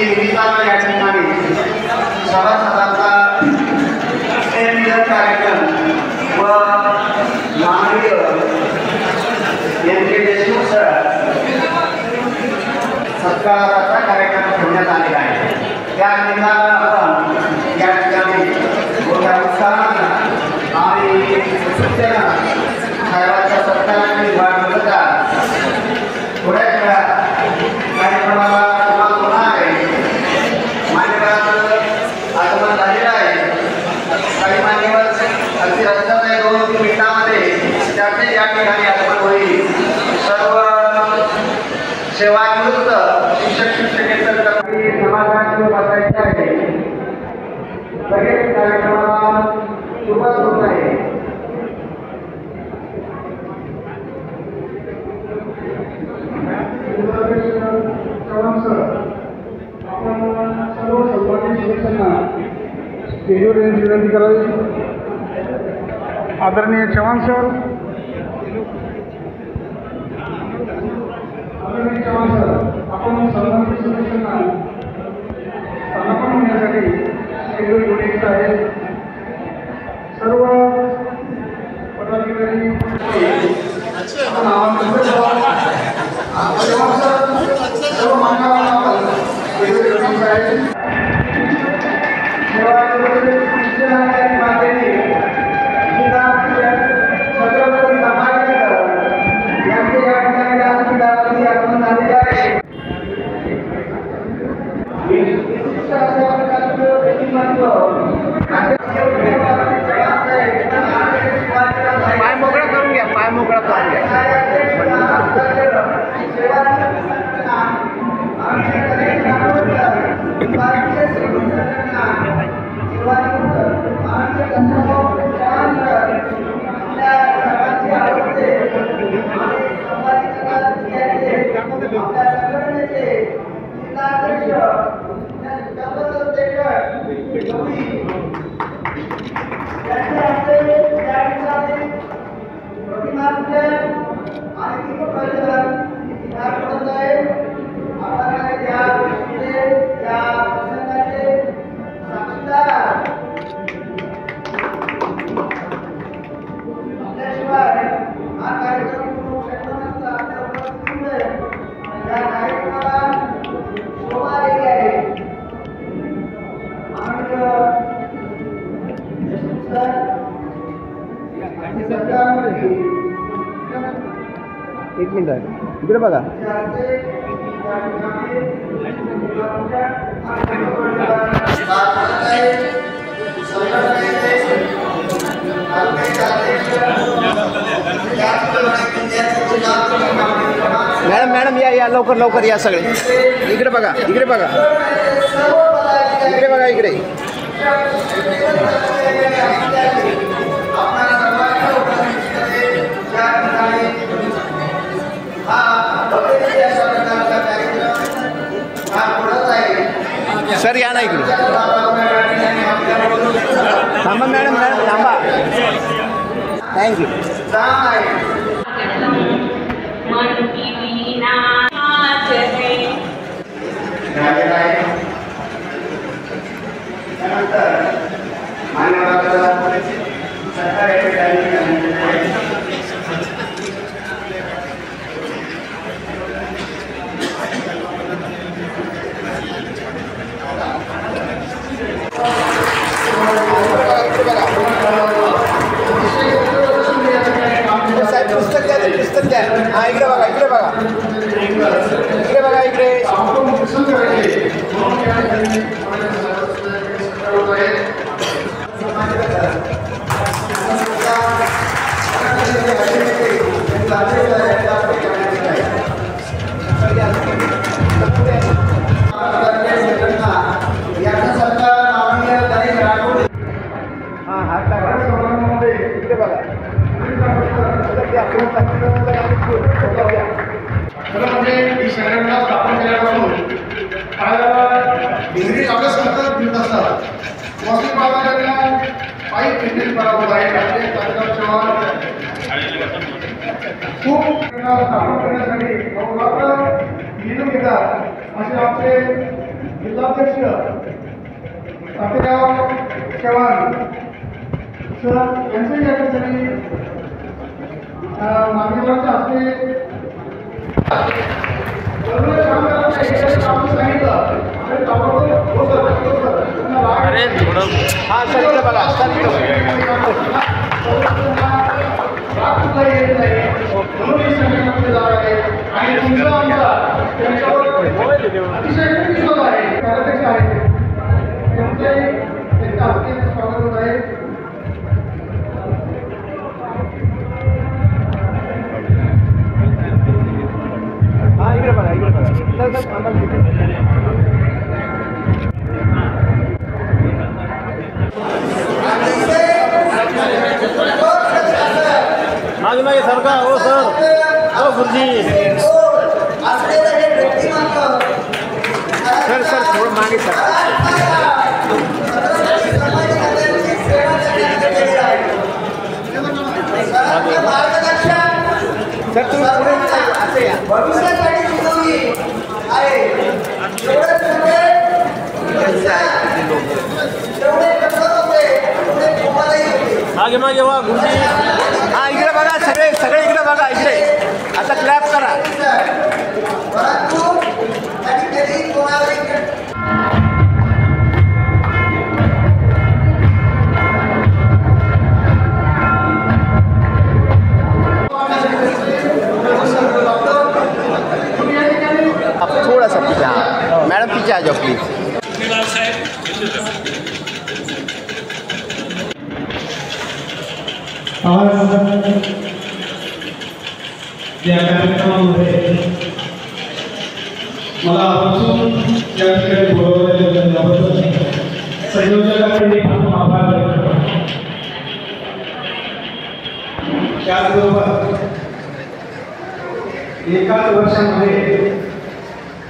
निमित्तानं या ठिकाणी सभासदांचा स्नेहमिलन कार्यक्रम व माननीय यांचे देशमुख सर सत्काराचा कार्यक्रम ठेवण्यात आलेला आहे। त्या निमित्तानं आपण या ठिकाणी मोठ्या उत्साहानं आणि उत्सुकतेनं साहेबांच्या सत्काराची वाट बघत आहात। थोड्याच वेळात कार्यक्रमाला सुरुवात होणार आहे। मान्यवरांचं आगमन झालेलं आहे। काही मान्यवर अगदी रस्त्यात आहे 2-3 मिनिटांमध्ये त्याचे या ठिकाणी आगमन होईल। सर्व सेवानिवृत्त शिक्षक शिक्षकेतर समाजात बसायचे आहे। लगेच कार्यक्रमाला सुरुवात होत आहे। आपण सर्व सन्मानित सदस्यांना स्टेजवर येण्याची विनंती करावी। आदरणीय चव्हाण सर, आपण सन्मानित सदस्यांना स्थानापन्न होण्यासाठी स्टेजवर घेऊन येत आहे। सर्व पदाधिकारी सर्व मान्यवरांना पाय मोकळा करून घ्या, पाय मोकळा करून घ्या। एक मिनिट आहे, इकडे बघा। मॅडम मॅडम या लवकर लवकर या सगळे। इकडे बघा, इकडे बघा, इकडे बघा, इकडे। सर या ना इकडे। थांबा मॅडम, मॅडम थांबा। थँक्यू। पुस्तक द्या। हा इकडे बघा, इकडे बघा, इकडे बघा, इकडे। ही संघटना स्थापन केल्यापासून डिग्री अभ्यास करतात घेत असतात। मुस्लिम बांधवांना काही किती पराभव आहे खूप स्थापन करण्यासाठी घेतात असे आपले जिल्हाध्यक्ष तातेराव चव्हाण सर यांचे या ठिकाणी मान्यवरांच्या हस्ते अरे थोडं हा सर इकडे बघा सर इकडे हा इकडे बघा सर मागे मागे सरका हो सर हो गुरुजी सर सर थोडं मागे सर सर तुम्ही पुढे असे या भविष्यासाठी शिकवली आहे मागे मागे वा गुरुजी हा इकडे बघा सगळे सगळे इकडे बघा इकडे आता क्लॅप करा परंतु कधी कोणालाही आप थोड़ा सा पीछे हाँ मैडम पीछे आ जाओ प्लीज आज या कार्यक्रमामध्ये मला आवर्जून या ठिकाणी बोलवल्याबद्दल संयोजकांकडे खूप आभार व्यक्त करतो. त्याचबरोबर एकाच वर्षामध्ये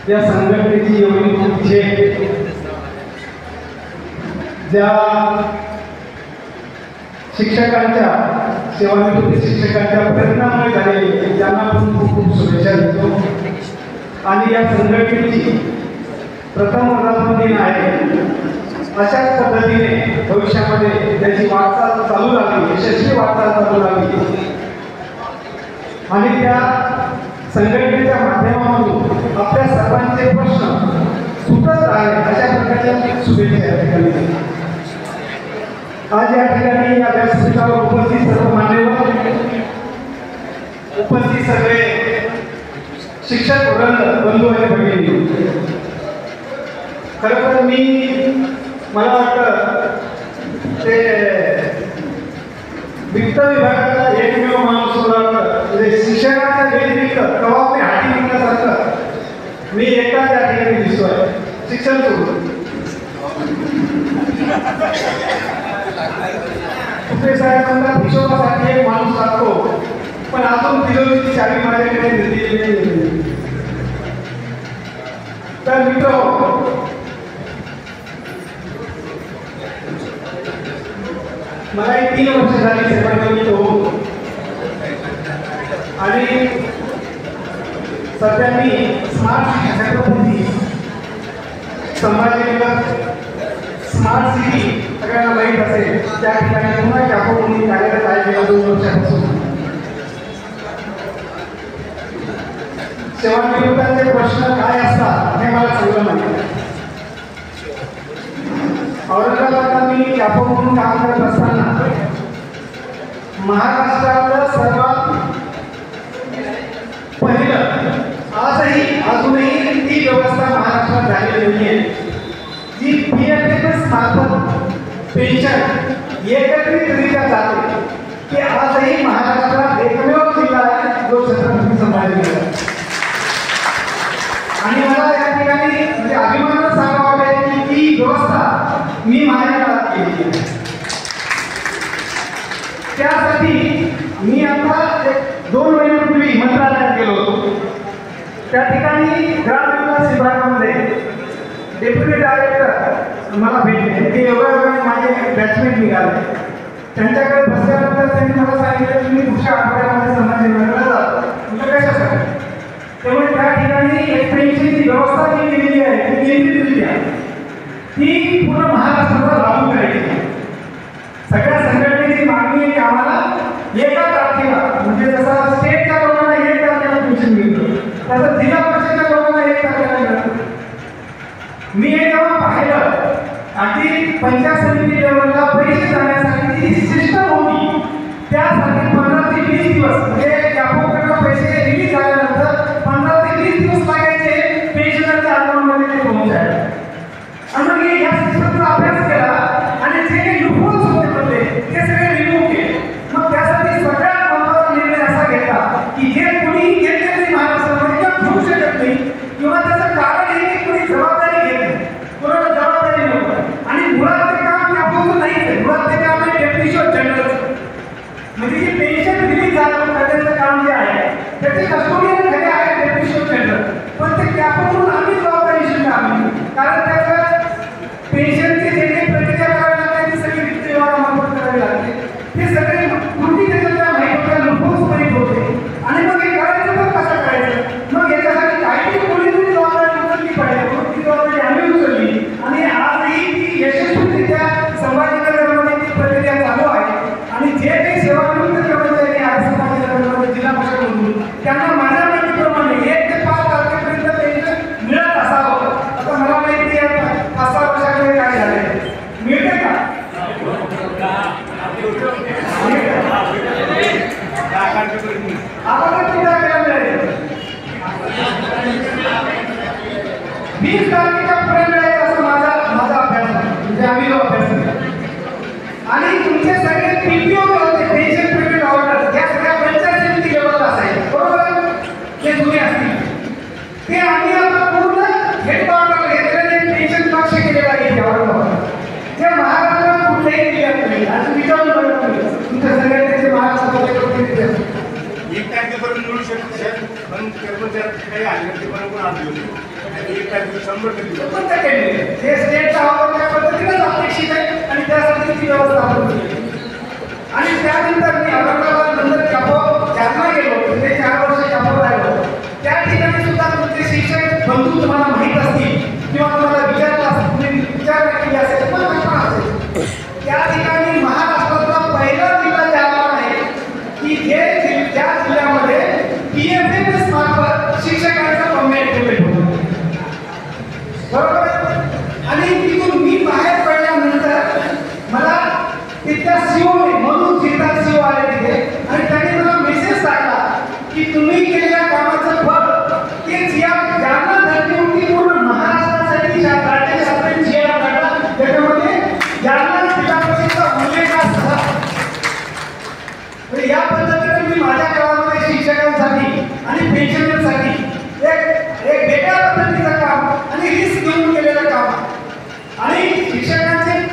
या संघटनेची एवढी मोठी ज्या शिक्षकांच्या सेवानिवृत्त शिक्षकांच्या प्रयत्नामुळे झालेली त्यांना पण खूप खूप शुभेच्छा देतो. आणि या संघटनेची प्रथम वर्धापन दिन आहे अशाच पद्धतीने भविष्यामध्ये त्याची वाटचाल चालू लागली यशस्वी वाटचाल चालू लागली आणि त्या संघटनेच्या माध्यमातून आपल्या सर्वांचे प्रश्न सुटत राहिले अशा प्रकारच्या शुभेच्छा या ठिकाणी. आज या ठिकाणी या व्यासपीठावर उपस्थित सर्व मान्यवर उपस्थित सगळे शिक्षक वृंद बंधू आणि भगिनी खरं तर मला वाटतं ते वित्त विभागाचा एकमेव माणूस म्हणजे शिक्षकाच्या व्यतिरिक्त तेव्हा मी हाती निघण्यासारखं मी एकटाच या ठिकाणी दिसतोय शिक्षण सोडून. कुठे साहेबांना हिशोबासाठी एक माणूस लागतो पण अजून तिजोरीची चावी माझ्याकडे दिलेली नाही. तर मित्र मला 3 वर्ष झाली सेवानिवृत्त होऊन आणि सध्या मी smart city Chhatrapati Sambhajinagar smart city सगळ्यांना माहीत असेल त्या ठिकाणी पुन्हा कॅपो म्हणून कार्यरत आहे गेल्या 2 वर्षापासून. सेवानिवृत्तांचे प्रश्न काय असतात हे मला चांगलं माहिती आहे. औरंगाबादला मी कॅपो म्हणून काम करत असताना महाराष्ट्रातलं सर्वात पहिलं अजूनही ती व्यवस्था महाराष्ट्रात झालेली नाही आहे जी PFS मार्फत पेन्शन एकत्रितरित्या जाते. की आजही महाराष्ट्रात एकमेव जिल्हा आहे जो छत्रपती संभाजीनगर आणि मला या ठिकाणी म्हणजे अभिमानानं सांगावं वाटेल की ती व्यवस्था मी माझ्या काळात केली आहे. त्यासाठी मी आता 2 महिन्यापूर्वी मंत्रालयात गेलो होतो. त्या ठिकाणी ग्रामविकास विभागामध्ये डेप्युटी डायरेक्टर मला भेटले. ते एवढ्या माझे बॅचमेट निघाले. त्यांच्याकडे बसल्यानंतर त्यांनी मला सांगितलं की मी पुढच्या आठवड्यामध्ये संभाजीनगरला जातो. म्हणजे कशासाठी त्यामुळे त्या ठिकाणी एक पेन्शनची व्यवस्था जी केलेली आहे ती केंद्रितरित्या मी हे जेव्हा पाहिलं आणि पंचायत समिती लेवलला पैसे जाण्यासाठी जी सिस्टम होती त्यासाठी 15 ते 20 दिवस म्हणजे कॅपोकडनं पैसे रिलीज झाल्यानंतर 15 ते 20 दिवस लागायचे पेन्शनरच्या अकाउंटमध्ये ते पोहोचायला. आणि मग या सिस्टमचा अभ्यास केला आणि जे काही लूपहोल्स होते मधले ते सगळे रिमूव्ह केले. मग त्यासाठी सगळ्यात महत्त्वाचा निर्णय असा घेतला की जे कोणी घेतले नाही महाराष्ट्रामध्ये किंवा घेऊ शकत नाही किंवा त्याचं कारण हे की कोणी जबाबदारी घेत नाही, कोणाला जबाबदारी नव्हतं आणि मुळात ते काम कॅपोचं नाहीच आहे. मुळात ते काम आहे डेप्युटेशन जनरलचं. म्हणजे जे पेन्शन रिलीज झालं करण्याचं काम जे आहे त्याचे कस्टोडियन खरे आहे डेप्युटेशन जनरल, पण ते कॅपोकडून आम्ही जबाबदारी स्वीकारली. कारण त्याचं पेन्शनची जे काही प्रक्रिया करावी लागते ती सगळी वित्त विभागामार्फत करावी लागते. हे सगळे कृती त्याच्यात माहीत होत्या, लूपहोल्स माहीत होते आणि मग हे करायचं तर कसं करायचं. मग याच्यासाठी काहीतरी कोणीतरी जबाबदारी उचलली पाहिजे. म्हणून ती जबाबदारी आम्ही उचलली आणि आजही ती यशस्वीरित्या संभाजीनगरमध्ये ती प्रक्रिया चालू आहे. आणि जे काही सेवानिवृत्त कर्मचारी आहेत संभाजीनगरमध्ये जिल्हा परिषदमधून त्यांना माझ्या माहितीप्रमाणे 1 ते 5 तारखेपर्यंत पेन्शन मिळत असावं. आता मला माहिती आहे 5-6 वर्षाकडे काय झाले मिळते का? आता तर तिला काय मिळेल 20 तारखेच्या पुढे मिळेल असं माझा अभ्यास आहे. म्हणजे आम्ही जो अभ्यास केला आणि तुमचे सगळे पीपीओ होते पेन्शन पेमेंट ऑर्डर या सगळ्या पंचायत समिती लेवलला असायचे बरोबर. जे जुने असतील ते आम्ही आता पूर्ण हेडक्वार्टरला घेतलेले पेन्शन पक्ष केलेला आहे. जे महाराष्ट्रात कुठल्याही जिल्ह्यात नाही आणि विचारून बघत नाही तुमच्या सगळ्या त्याचे महाराष्ट्रामध्ये प्रतिनिधी असतात. 1 तारखेपर्यंत मिळू शकते पण कर्मचारी काही आले आले 1 तारखेला 100% हे स्टेटचा आवाज त्या पद्धतीनेच अपेक्षित आहे आणि त्यासाठी ती व्यवस्था आपण केली. आणि त्यानंतर मी औरंगाबाद नंतर कॅपो जालना गेलो ते 4 वर्ष कॅपो राहिलो. त्या ठिकाणी सुद्धा तुमचे शिक्षक बंधू तुम्हाला माहीत असतील किंवा तुम्हाला विचारलं असेल तुम्ही विचारणा केली असेल पण असेल. त्या ठिकाणी महाराष्ट्रातला पहिला जिल्हा जालना आहे की ज्या जिल्ह्यामध्ये PFMS मार्फत शिक्षकांचा परमनंट पेमेंट होतो बरोबर. आणि तिथून मी बाहेर पडल्यानंतर मला तिथल्या सीओने म्हणून जिल्हा सीओ आले तिथे आणि त्यांनी मला मेसेज टाकला की तुम्ही केलेल्या कामाचं फळ तेच या जालना धरतीवरती पूर्ण महाराष्ट्रासाठी काढला त्याच्यामध्ये जालना जिल्हा परिषदेचा उल्लेख असला. या पद्धतीने मी माझ्या गावामध्ये शिक्षकांसाठी आणि पेन्शनरसाठी एक वेगळ्या पद्धतीचं काम आणि रिस्क घेऊन केलेलं काम आणि शिक्षकांचेच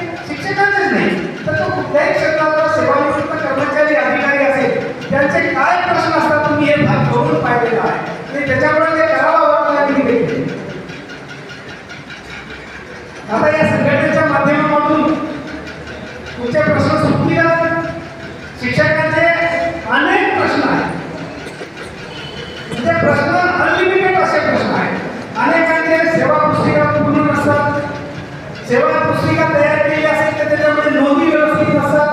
नाही तर तो कुठल्याही क्षेत्रातला सेवानिवृत्त कर्मचारी अधिकारी असेल त्यांचे काय प्रश्न असतात तुम्ही हे भाग करून पाहिलेला आहे आणि त्याच्यामुळे ते करावं वाटतं. आता या संघटनेच्या माध्यमातून तुमचे प्रश्न सुटतील. शिक्षकांचे अनेक प्रश्न आहेत. ते प्रश्न अनलिमिटेड असे प्रश्न आहेत. अनेकांचे सेवा पुस्तिका पूर्ण नसतात. सेवा पुस्तिका तयार केली असेल तर त्याच्यामध्ये नोंदी व्यवस्थित नसतात.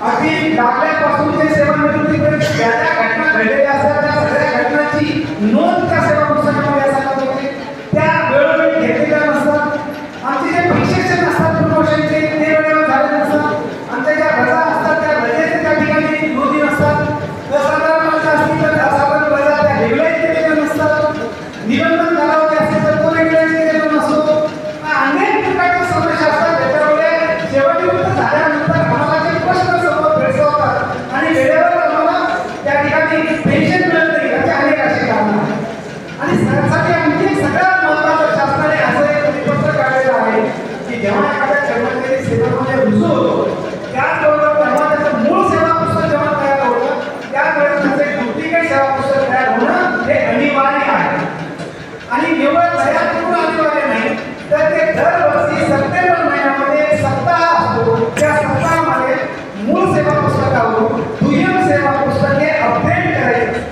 अगदी दाखल्यापासून ते सेवानिवृत्तीपर्यंत ज्या ज्या घटना घडलेल्या असतात त्या सगळ्या घटनांची नोंद त्या सेवा पुस्तकामध्ये असायला पाहिजे. त्या वेळोवेळी घेतलेल्या नसतात. आमचे जे प्रशिक्षण असतात प्रमोशनचे ते वेळेवर झाले नसतात. आमच्या ज्या रजा असतात त्या रजेचे त्या ठिकाणी नोंदी नसतात. असाधारण रजा असतील तर असाधारण रजा त्या रेग्युलाइज केलेल्या नसतात. निबंधन कालावधी असेल तर तो रेग्युलाइज केलेला नसतो. अनेक प्रकारच्या समस्या असतात त्याच्यामुळे सेवानिवृत्त झाल्यानंतर आम्हाला जे प्रश्न समोर भेडसावतात आणि वेळेवर आम्हाला त्या ठिकाणी पेन्शन मिळत नाही याचे अनेक असे कारणं आहेत. आणि त्यासाठी आणखी सगळ्यात महत्त्वाचं शासनाने असं एक परिपत्र काढलेलं आहे की जेव्हा एखाद्या कर्मचारी सेवेमध्ये रुजू होतो त्याचबरोबर तेव्हा त्याचं मूळ सेवा पुस्तक जेव्हा तयार होतं त्यावेळेस त्याचे डुप्लिकेट सेवा पुस्तक तयार होणं हे अनिवार्य आहे. आणि केवळ तयार करून अनिवार्य नाही तर ते दरवर्षी सप्टेंबर महिन्यामध्ये सप्ताह असतो. त्या सप्ताहामध्ये मूळ सेवा पुस्तकावरून दुय्यम सेवा पुस्तक हे अपडेट करायचं.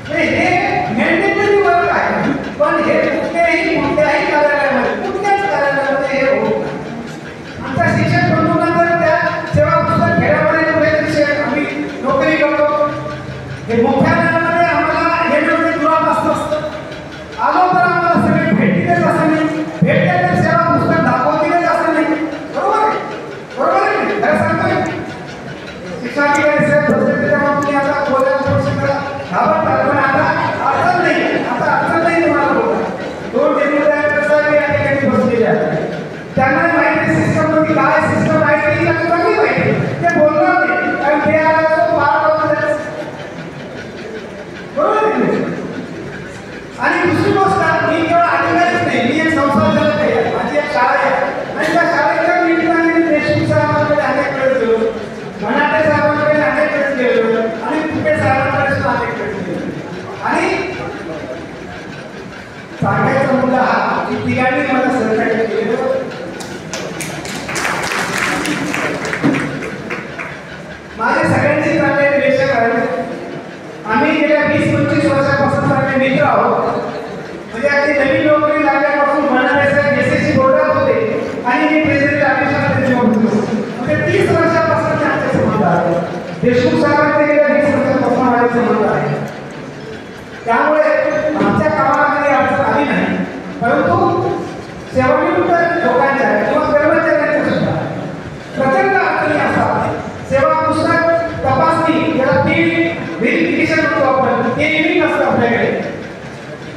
हे मॅन्डेटरी वर्क आहे पण हे कुठल्याही कार्यालयामध्ये हे होत नाही. आमच्या शिक्षक बंधूंना तर त्या सेवा पुस्तक खेड्यामध्ये कुठेतरी आम्ही नोकरी करतो. हे मुख्यालयामध्ये आम्हाला हे म्हणजे दुरापास्त असतं. आलो तर आम्हाला सगळे भेटीतच असतात. सेवानिवृत्त लोकांच्या किंवा कर्मचाऱ्यांच्या सुद्धा प्रचंड अडचणी असतात. सेवा पुस्तक तपासणी याला व्हेरिफिकेशन म्हणतो आपण, ते लिंक असतं आपल्याकडे.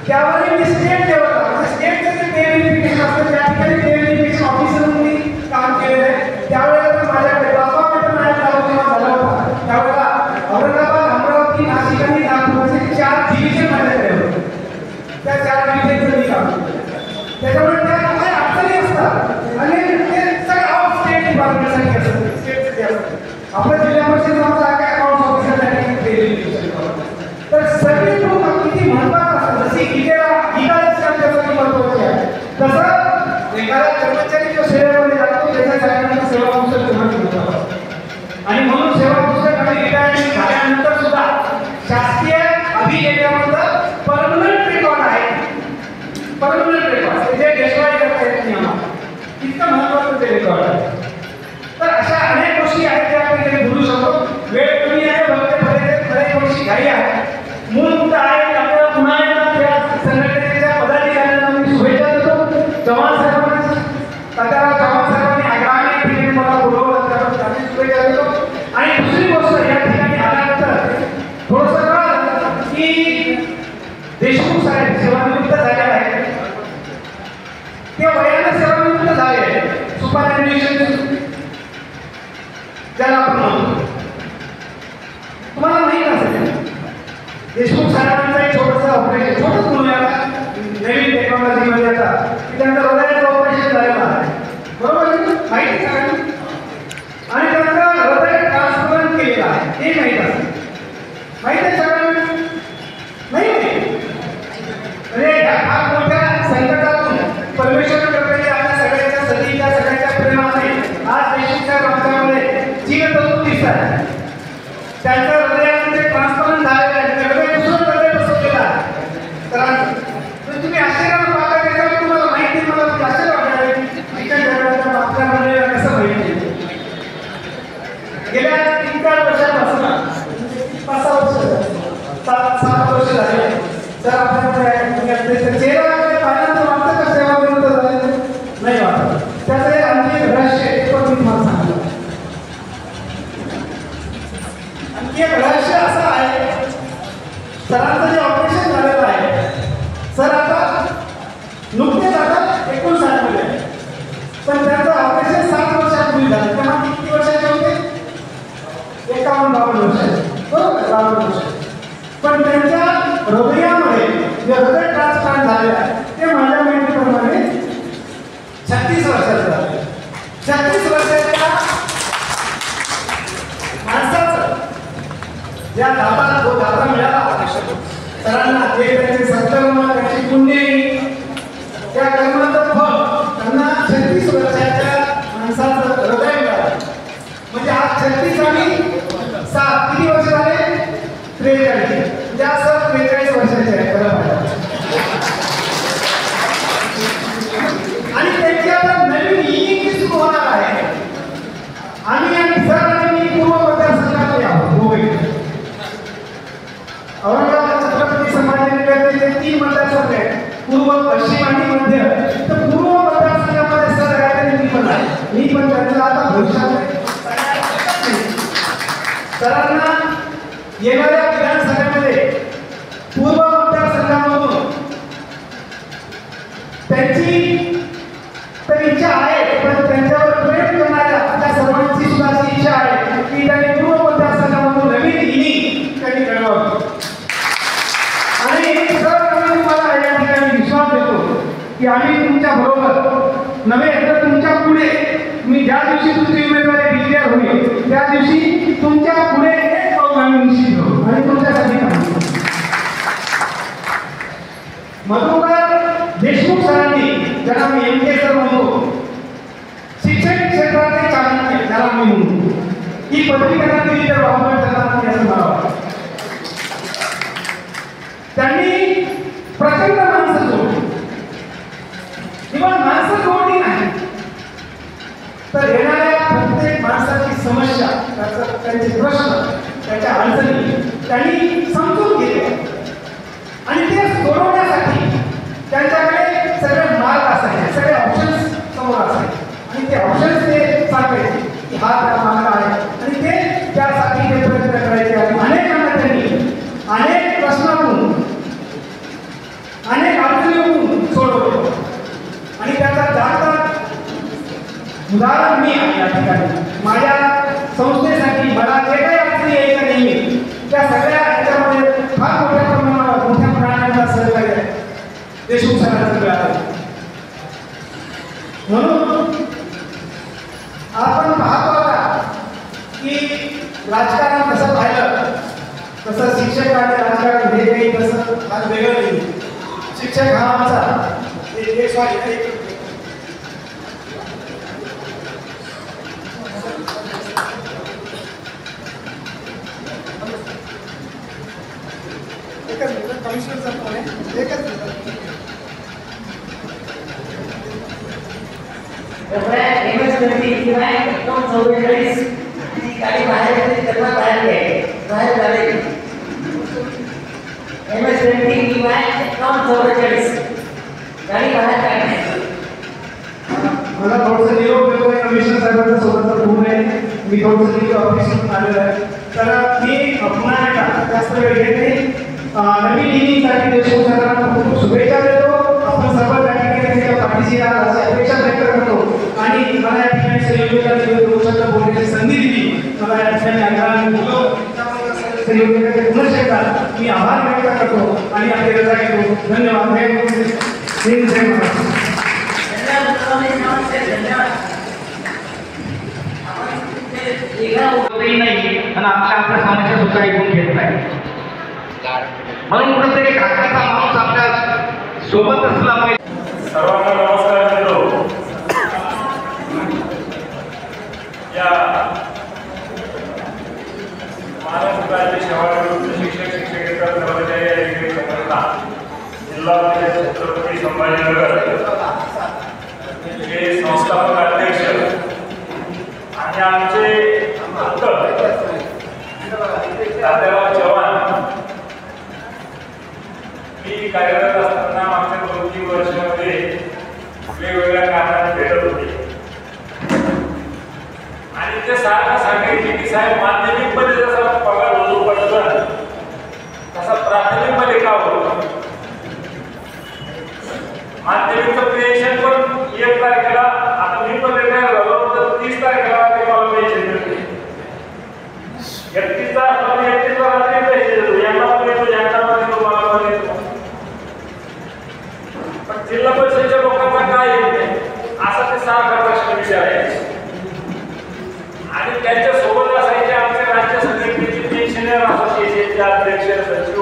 त्यावर स्टेट लेवलला स्टेटचं जे व्हेरिफिकेशन असतं त्या ठिकाणी व्हेरिफिकेशन ऑफिसर म्हणून काम केलेलं आहे. त्यावेळेला माझ्याकडे झाला होता. त्यावेळेला औरंगाबाद, अमरावती, नाशिक आणि नागपूरचे 4 डिव्हिजन माझ्याकडे होते. त्या 4 डिव्हिजनचं मी काम केलं. त्याच्यामुळे त्या काही अडचणी असतात आणि ते सगळं स्टेट डिपार्टमेंटसाठी असतं, स्टेटचे असतं. आपल्या जिल्हा परिषद अकाउंट ऑफिसरसाठी तर सगळे लोक किती महत्वाचं असतात. जसे गीतासाठी महत्वाचे आहे तसं एखादा कर्मचारी जो सेवेमध्ये जातो त्याच्यासाठी सेवा पुस्तक महत्त्वाचं असतं. आणि म्हणून सेवा पुस्तक आणि रिटायरमेंट झाल्यानंतर सुद्धा शासकीय अभियंत्यामध्ये परमनंट रेकॉर्ड आहे. परमनंट रेकॉर्ड जे डिस्ट्रॉय करता येत नाही आम्हाला, इतकं महत्त्वाचं ते रेकॉर्ड आहे. तर अशा अनेक गोष्टी आहेत ज्या आपण इथे बोलू शकतो. वेळ कमी आहे, फक्त बरेच गोष्टी घाई आहे. मूळ मुद्दा आहे की आपल्याला पुन्हा एकदा त्या संघटनेच्या पदाधिकाऱ्यांना मी शुभेच्छा देतो. चव्हाण साहेबांना चव्हाण साहेबांनी आगामी ठिकाणी मला बोलवलं त्याबद्दल त्यांनी शुभेच्छा देतो. आणि दुसरी गोष्ट या ठिकाणी आल्यानंतर थोडंसं कळलं की देशमुख साहेब सेवानिवृत्त झालेले आहेत. ते वयाने सेवानिवृत्त झाले, सुपरॅन्युएशन ज्याला आपण म्हणतो. तुम्हाला माहित असेल देशमुख साहेबांचं एक छोटंसं ऑपरेशन, छोटंच म्हणूया नवीन टेक्नॉलॉजीमध्ये आता की त्यांचं हृदयाचं ऑपरेशन झालेलं आहे, बरोबर आहे, माहिती सगळ्यांना. आणि त्यांचं हृदय ट्रान्सप्लांट केलेलं आहे, हे माहीत असेल. माहीत आहे सगळ्यांना? नाही म्हणजे ह्या मोठ्या संकटातून परमेश्वर कृपेने आपल्या सगळ्यांच्या सतीच्या सगळ्यांच्या प्रेमाने आज देशमुख साहेब आमच्यामध्ये जीवतरूप दिसतात. त्यांचं हृदयामध्ये ट्रान्सप्लांट झालेलं आहे, हृदय दुसरं हृदय बसवलेलं आहे. तर तुम्ही आश्चर्यानं पाहता त्याच्यावर तुम्हाला माहिती नाही. मला आश्चर्य वाटलं इकडे जगाच्या मागच्या मंडळीला कसं माहिती. गेल्या 3-4 वर्षापासून 5-6 वर्ष 7 वर्ष झाले तर आपल्याकडे चेहरा पाण्याचं वाटतं का सेवानिवृत्त झाले नाही वाटत. त्याचं एक आणखी एक रहस्य आहे, पण मी तुम्हाला सांगतो. आणखी एक रहस्य असं आहे, सरांचं जे ऑपरेशन झालेलं आहे, सर आता नुकतेच आता 59 मध्ये आहे, पण त्यांचं ऑपरेशन 7 वर्षापूर्वी झालं. तेव्हा किती वर्षाचे होते? 51-52 वर्षाचे, बरोबर, 52 वर्ष. पण त्यांच्या हृदयामध्ये जे हृदय ट्रान्सप्लांट झाले आहे ते माझ्या माहितीप्रमाणे 36 वर्षाचं झाले. 36 वर्षाच्या माणसाचं ज्या दाता जो दाता मिळाला सरांना, ते त्यांचे सत्कर्म, त्याची पुण्य, त्या कर्माचं फळ त्यांना 36 वर्षाच्या माणसाचं हृदय मिळालं. म्हणजे आज 36 आणि 7 किती वर्ष झाले? 43. त्या सर 43 वर्षाचे आहे बरोबर. आणि त्यांची आता नवीन इनिंग सुरू होणार आहे. आम्ही सर आणि मी पूर्व मतदारसंघातले आहोत मुंबई. औरंगाबाद छत्रपती संभाजीनगरचे 3 मतदारसंघ आहेत, पूर्व, पश्चिम आणि मध्य. तर पूर्व मतदारसंघामध्ये सर आहे, मी पण आहे. मी पण त्यांचं आता भविष्यात सरांना येणाऱ्या विधानसभेमध्ये पूर्व मतदारसंघामधून त्यांची तर इच्छा आहे, पण त्यांच्यावर प्रेम करणाऱ्या त्या सर्वांची सुद्धा अशी इच्छा आहे की त्यांनी पूर्व मतदारसंघामधून नवीन इनिंग त्यांनी घडवावी. आणि सर आम्ही तुम्हाला या ठिकाणी विश्वास देतो की आम्ही तुमच्या बरोबर नव्हे तर तुमच्या पुढे, मी ज्या दिवशी तुमची उमेदवारी डिक्लेअर होईल त्या दिवशी तुमच्या पुढे एक पाऊल आम्ही निश्चित होऊ आणि तुमच्यासाठी काम करू. मधुकर देशमुख सरांनी, ज्यांना मी MK सर म्हणतो, शिक्षण क्षेत्राचे चाणक्य ज्याला मी म्हणतो, ही पदवी त्यांना दिली तर वापर करणार असं मला वाटतं. त्यांनी प्रचंड माणसं जोडली. किंवा माणसं जोडली नाही तर येणाऱ्या प्रत्येक माणसाची समस्या, त्यांचे प्रश्न, त्याच्या अडचणी त्यांनी समजून घेतल्या आणि ते सोडवण्यासाठी त्यांच्याकडे सगळे मार्ग असायचे, सगळे उदाहरण मी आहे या ठिकाणी माझ्या संस्थेसाठी मला जे काही अडचणी यायच्या नेहमी त्या सगळ्या ह्याच्यामध्ये फार मोठ्या प्रमाणात सहकार्य आहे देशमुख सरांचं मिळालं. म्हणून आपण पाहतो आता की राजकारण कसं पाहिलं तसं शिक्षक आणि राजकारण हे काही तसं फार वेगळं नाही. शिक्षक हा आमचा कमिशनरचा फोन आहे एकच गाडी बाहेर त्यांना बाहेर झाले MS-20 किंवा 44 गाडी बाहेर काढणे. मला थोडंसं निरोप देतो आहे कमिशनर साहेबांचा सोबतचा फोन आहे. मी थोडंसं तिथे ऑफिसमधून आलेलो आहे. तर मी पुन्हा एकदा जास्त वेळ घेत नाही. नवीन इनिंगसाठी देशमुख सरांना खूप खूप शुभेच्छा देतो. आपण सर्व त्या ठिकाणी त्याच्या पाठीशी राहा अशी अपेक्षा व्यक्त करतो आणि मला या ठिकाणी सहयोगिकांना बोलण्याची संधी दिली. मला या ठिकाणी सहयोगिकांचे पुनश्च एकदा मी आभार व्यक्त करतो आणि आपली रजा घेतो. धन्यवाद. जय महाराज. नाही आणि आपल्या समस्या सुद्धा ऐकून घेत नाही. म्हणून कुठेतरी घाटाचा माणूस आपल्या सोबत असला पाहिजे. सर्वांना नमस्कार देतो. या महाराष्ट्र राज्य सेवानिवृत्त शिक्षकेतर कर्मचारी अधिकारी संघटना जिल्हा परिषद छत्रपती संभाजीनगर हे संस्थापक अध्यक्ष आणि आमचे तात्याराव चव्हाण. मी कार्यरत असताना मागच्या 2-3 वर्षामध्ये वेगवेगळ्या कारणाने भेटत होते आणि ते सारखं सांगायचे की साहेब माध्यमिकमध्ये जसा पगार वजू पडला तसा प्राथमिकमध्ये का होतो. माध्यमिकचं पेन्शन पण 1 तारखेला आता मी पण रिटायर झालो तर 30 तारखेला ते मला पेन्शन मिळते. 31 रात्री पैसे देतो. यांना पण येतो यांना पण येतो मला पण येतो. पण जिल्हा परिषदेच्या लोकांचा काय येत नाही असा ते सारखा प्रश्न विचारायचे आणि त्यांच्या सोबत असायचे आमचे राज्य संघटनेचे पेन्शनर असोसिएशनचे अध्यक्ष सचिव.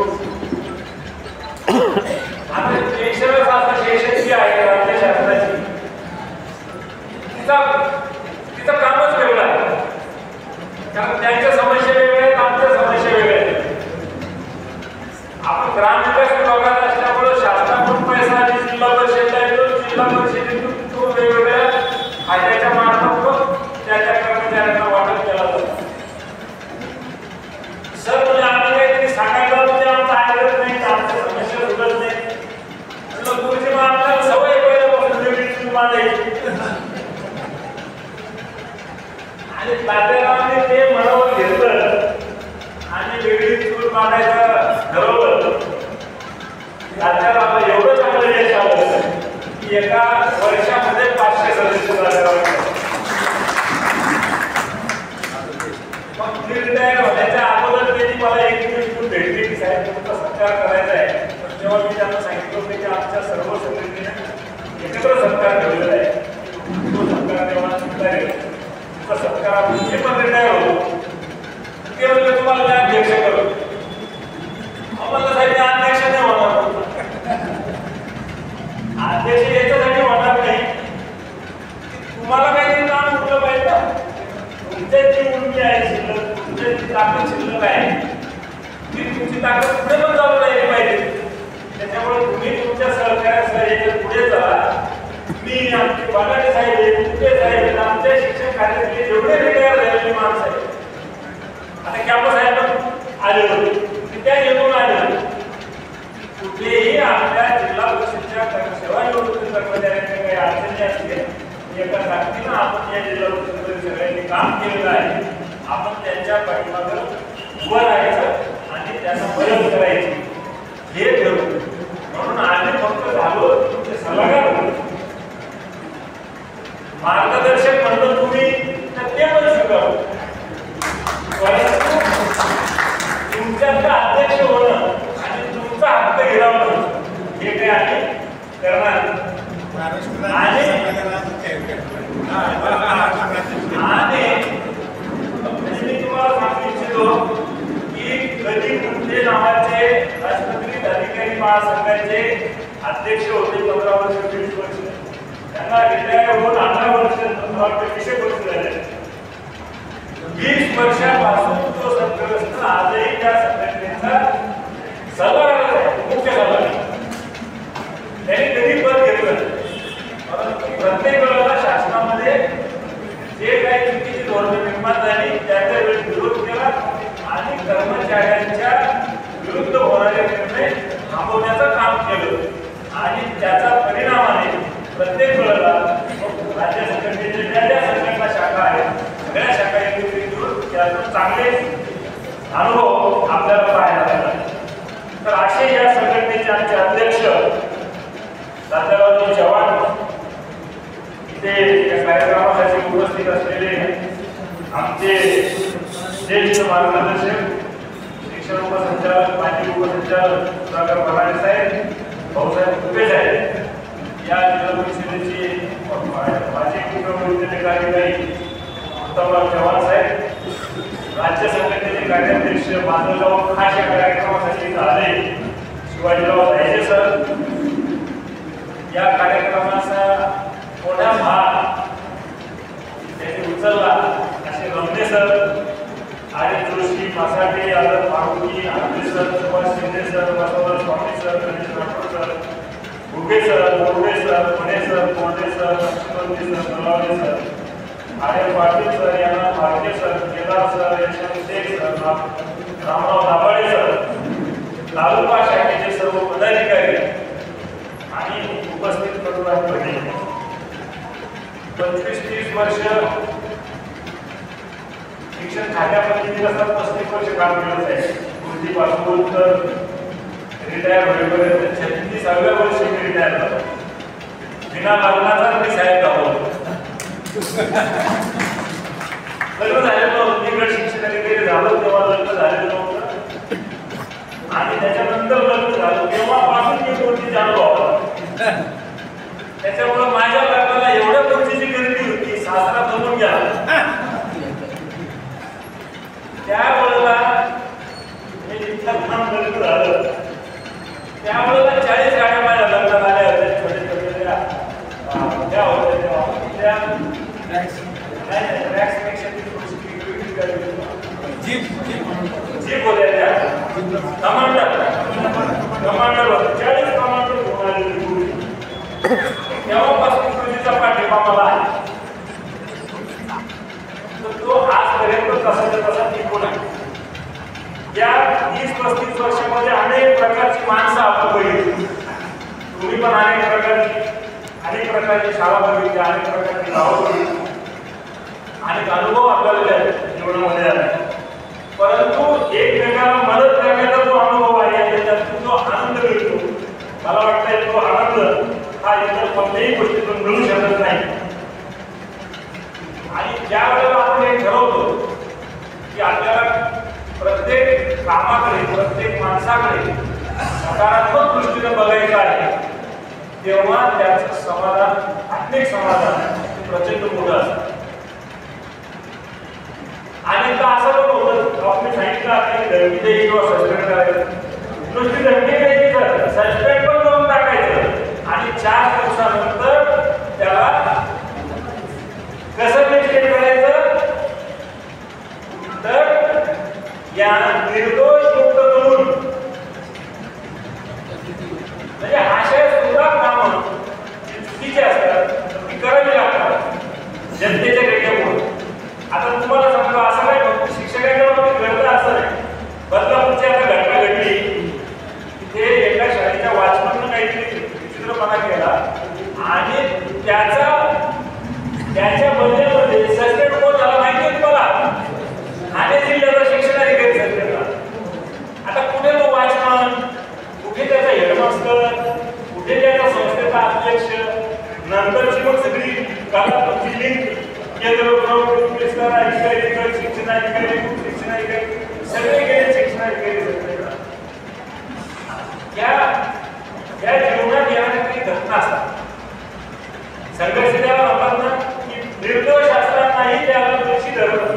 आता पेन्शनर्स असोसिएशन जी आहे राज्य शासनाची तिचं कामच वेगळं आहे. कारण त्यांच्या समस्या वेगळ्या आहेत आमच्या समस्या वेगळ्या आहेत. आपण ग्रामविकास विभागात असल्यामुळे शासनाकडून पैसा आणि जिल्हा परिषदेला येतो. जिल्हा परिषदेतून तो वेगवेगळ्या खात्याच्या मार्फत त्या कर्मचाऱ्यांना वाटप केला जातो. सर म्हणजे आम्ही काहीतरी सांगायला म्हणजे आमचं ऐकत नाही आमच्या समस्या सुटत नाही. म्हटलं गुरुजी मग आपल्याला सवय पहिल्यापासून वेगळी चूल बांधायची आणि तात्यारावांनी ते मनावर घेतलं आणि वेगळी चूल बांधायचं ठरवलं. तात्यारावाला एवढं चांगलं यश आलं की एका वर्षामध्ये 500 सदस्य तात्याराव. मग मी रिटायर होण्याच्या अगोदर त्यांनी मला एक दिवस भेटले की साहेब तुमचा सत्कार करायचा आहे. तर तेव्हा मी त्यांना सांगितलं होतं की आमच्या सर्व संघटनेने एकत्र सत्कार ठेवलेला आहे. तो सत्कार तेव्हा स्वीकारेल. तुमचा सत्कार आपण जे पण रिटायर होतो ते म्हणजे तुम्हाला त्या अध्यक्ष करू. आम्हाला साहेब अध्यक्ष नाही होणार. अध्यक्ष याच्यासाठी होणार नाही तुम्हाला काहीतरी काम उठलं पाहिजे ना. तुमच्या जी उर्मी आहे शिल्लक तुमच्या जी ताकद शिल्लक आहे ती तुमची ताकद पुढे पण चालू राहिली पाहिजे. त्याच्यामुळे तुम्ही तुमच्या सहकार्यासह पुढे चला. मी आमचे बालाजी साहेब तुमचे साहेब आमच्या शिक्षण कार्यालयातले जेवढे रिटायर झालेली माणसं आहेत आता कॅम्पस साहेब आले होते त्या येऊन आले कुठेही आपल्या जिल्हा परिषदेच्या सेवानिवृत्त कर्मचाऱ्यांच्या काही अडचणी असतील एका ताकदीनं आपण या जिल्हा परिषदेमध्ये सगळ्यांनी काम केलेलं आहे. आपण त्यांच्या पाठीमागे उभं राहायचं आणि त्यांना मदत करायची हे ठरवू. म्हणून आम्ही फक्त झालो तुमचे सल्लागार मार्गदर्शक म्हणतो मी तुम्हाला सांगू इच्छितो की कधी कुठे नावाचे राष्ट्रपती अधिकारी महासंघाचे अध्यक्ष होते 15 वर्ष 20 वर्ष, त्यांना रिटायर होऊन 18 वर्ष 20 वर्ष झाले. 20 वर्षापासून तो संघटना आजही त्या संघटनेचा सल्लागार आहे, मुख्य सल्लागार. त्यांनी कधी पद घेतलं, परंतु प्रत्येक वेळेला शासनामध्ये जे काही चुकीची धोरणे निर्माण झाली त्याच्या वेळी विरोध केला आणि कर्मचाऱ्यांच्या विरुद्ध होणारे निर्णय थांबवण्याचं काम केलं आणि त्याचा परिणामाने प्रत्येक वेळेला राज्य संघटनेचे ज्या संघटना शाखा आहेत सगळ्या शाखा एकत्रित करून त्यातून चांगले अनुभव आपल्याला पाहायला मिळतात. तर असे या संघटनेचे आमचे अध्यक्ष दादारावजी चव्हाण, इथे या कार्यक्रमासाठी उपस्थित असलेले आमचे ज्येष्ठ मार्गदर्शक शिक्षण उपसंचालक माजी उपसंचालक सुधाकर भराडे साहेब, भाऊसाहेब कुपे साहेब, या जिल्हा परिषदेचे माजी उपमुख्यमंत्री कार्यकारी उत्तमराव चव्हाण साहेब, राज्य संघटनेचे कार्याध्यक्ष माधवराव खास या कार्यक्रमासाठी आले शिवाजीराव रायजे सर, या कार्यक्रमाचा मोठा भाग त्यांनी उचलला असे रमणे सर, आर्य Joshi, मासाटे, Adar Maruti, Ambe sir, Subhash Shinde sir, Basavraj Swami sir, Ganesh Rathod sir, Bhuge sir, Morde sir, Pune sir, Konde sir, Lakshmanji sir, Nalawade sir, Arya Patil sir, यांना Bharate sir, Kedar sir, Yashwant Shaikh sir, Ramrao Dabhade sir, taluka शाखेचे सर्व पदाधिकारी आणि उपस्थित करून 25-30 वर्ष शिक्षण खात्यामध्ये मी असतात 35 वर्ष काम केलं आहे. पूर्वीपासून तर रिटायर होईपर्यंत 36व्या वर्षी मी रिटायर झालो. बिना लग्नाचा मी साहेब झालो. लग्न झालेलं नव्हतं, निकट शिक्षणाधिकारी झालं तेव्हा लग्न झालेलं नव्हतं आणि त्याच्यानंतर लग्न झालं तेव्हापासून मी कोणती अनुभव. त्याच्यामुळे माझ्या लग्नाला एवढ्या गोष्टीची गर्दी होती, सासरा जमून गेला. त्यावेळेला मी इतकं लग्न झालं, त्यावेळेला 40 गाड्या माझ्या लग्नात आल्या होत्या, छोटे छोटे त्या होत्या तेव्हा जीप होत्या त्या कमांडर होते, 40 कमांडर घेऊन आलेली. तेव्हापासून कृतीचा पाठिंबा मला आहे. तर तो आजपर्यंत तसाचा तसा टिकून आहे. या 30-35 वर्षामध्ये अनेक प्रकारची माणसं आपण बघितली. तुम्ही पण अनेक प्रकारची शाळा बघितली, अनेक प्रकारची गावं बघितली, अनेक अनुभव आपल्याला जीवनामध्ये आले. परंतु एकमेकाला मदत करण्याचा जो अनुभव आहे त्याच्यातून जो आनंद मिळतो, मला वाटतं तो आनंद हा इतर कोणत्याही गोष्टीतून मिळू शकत नाही. आणि ज्या वेळेला आपण हे ठरवतो की आपल्याला प्रत्येक कामाकडे, प्रत्येक माणसाकडे सकारात्मक दृष्टीने बघायचं आहे, तेव्हा त्याचं समाधान, आत्मिक समाधान प्रचंड मोठं असतं. अनेकदा असं पण होतं, आपण सांगितलं आपली धमकी द्यायची किंवा सस्पेंड करायचं, नुसती धमकी द्यायची तर सस्पेंड पण करून टाकायचं आणि 4 दिवसानंतर त्याला कसं मेंटेन करायचं तर या निर्दोष मुक्त करून, म्हणजे आशय सुद्धा कामं चुकीची असतात ती करावी लागतात जनतेच्या रेडिओमुळे. आता तुम्हाला सांगतो असं नाही फक्त शिक्षकांच्या बाबतीत घडतं असं नाही. बदलापूरची आता घटना घडली, तिथे एका शाळेच्या वॉचमननं काहीतरी विचित्रपणा केला आणि त्याच्या बदल्यामध्ये सस्पेंड कोण झाला माहिती आहे तुम्हाला? ठाणे जिल्ह्याचा शिक्षणाधिकारी सस्पेंड झाला. आता कुठे तो वॉचमन, कुठे त्याचा हेडमास्टर, कुठे त्याचा संस्थेचा अध्यक्ष, नंतरची मग सगळी तुमची लिंक केंद्र अधिकारी, शिक्षणाधिकारी, सगळे गेले शिक्षणाधिकारी. या जीवनात येणाऱ्या काही घटना असतात संघर्ष त्याला म्हणतात ना की निर्दोष असतानाही त्याला दोषी धरलं.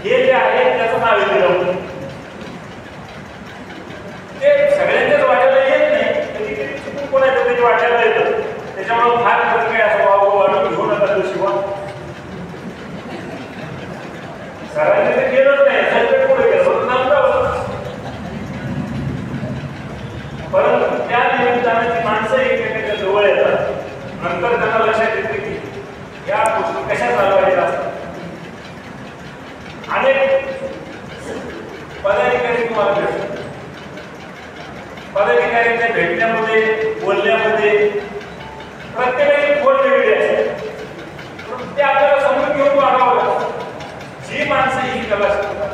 हे जे आहे त्याचं नाव येते. ते सगळ्यांच्याच वाट्याला येत नाही, कधी कधी चुकून कोणाच्या तरी वाट्याला येतं. त्याच्यामुळे फार खर्च काय असं वाढून घेऊ नका तो शिवा. सरांनी ते केलंच नाही, संकट पुढे गेलं नव्हतं. परंतु त्या निमित्तानं ती माणसं एकमेकांच्या जवळ येतात. नंतर त्यांना लक्षात येते की या गोष्टी कशा चालवायच्या असतात. अनेक पदाधिकारी तुम्हाला भेटतात. पदाधिकाऱ्यांच्या भेटण्यामध्ये बोलण्यामध्ये प्रत्येकाची खोड वेगळी असते. ते आपल्याला समजून घेऊन वागावं लागतं. जी माणसं ही कला शिकतात,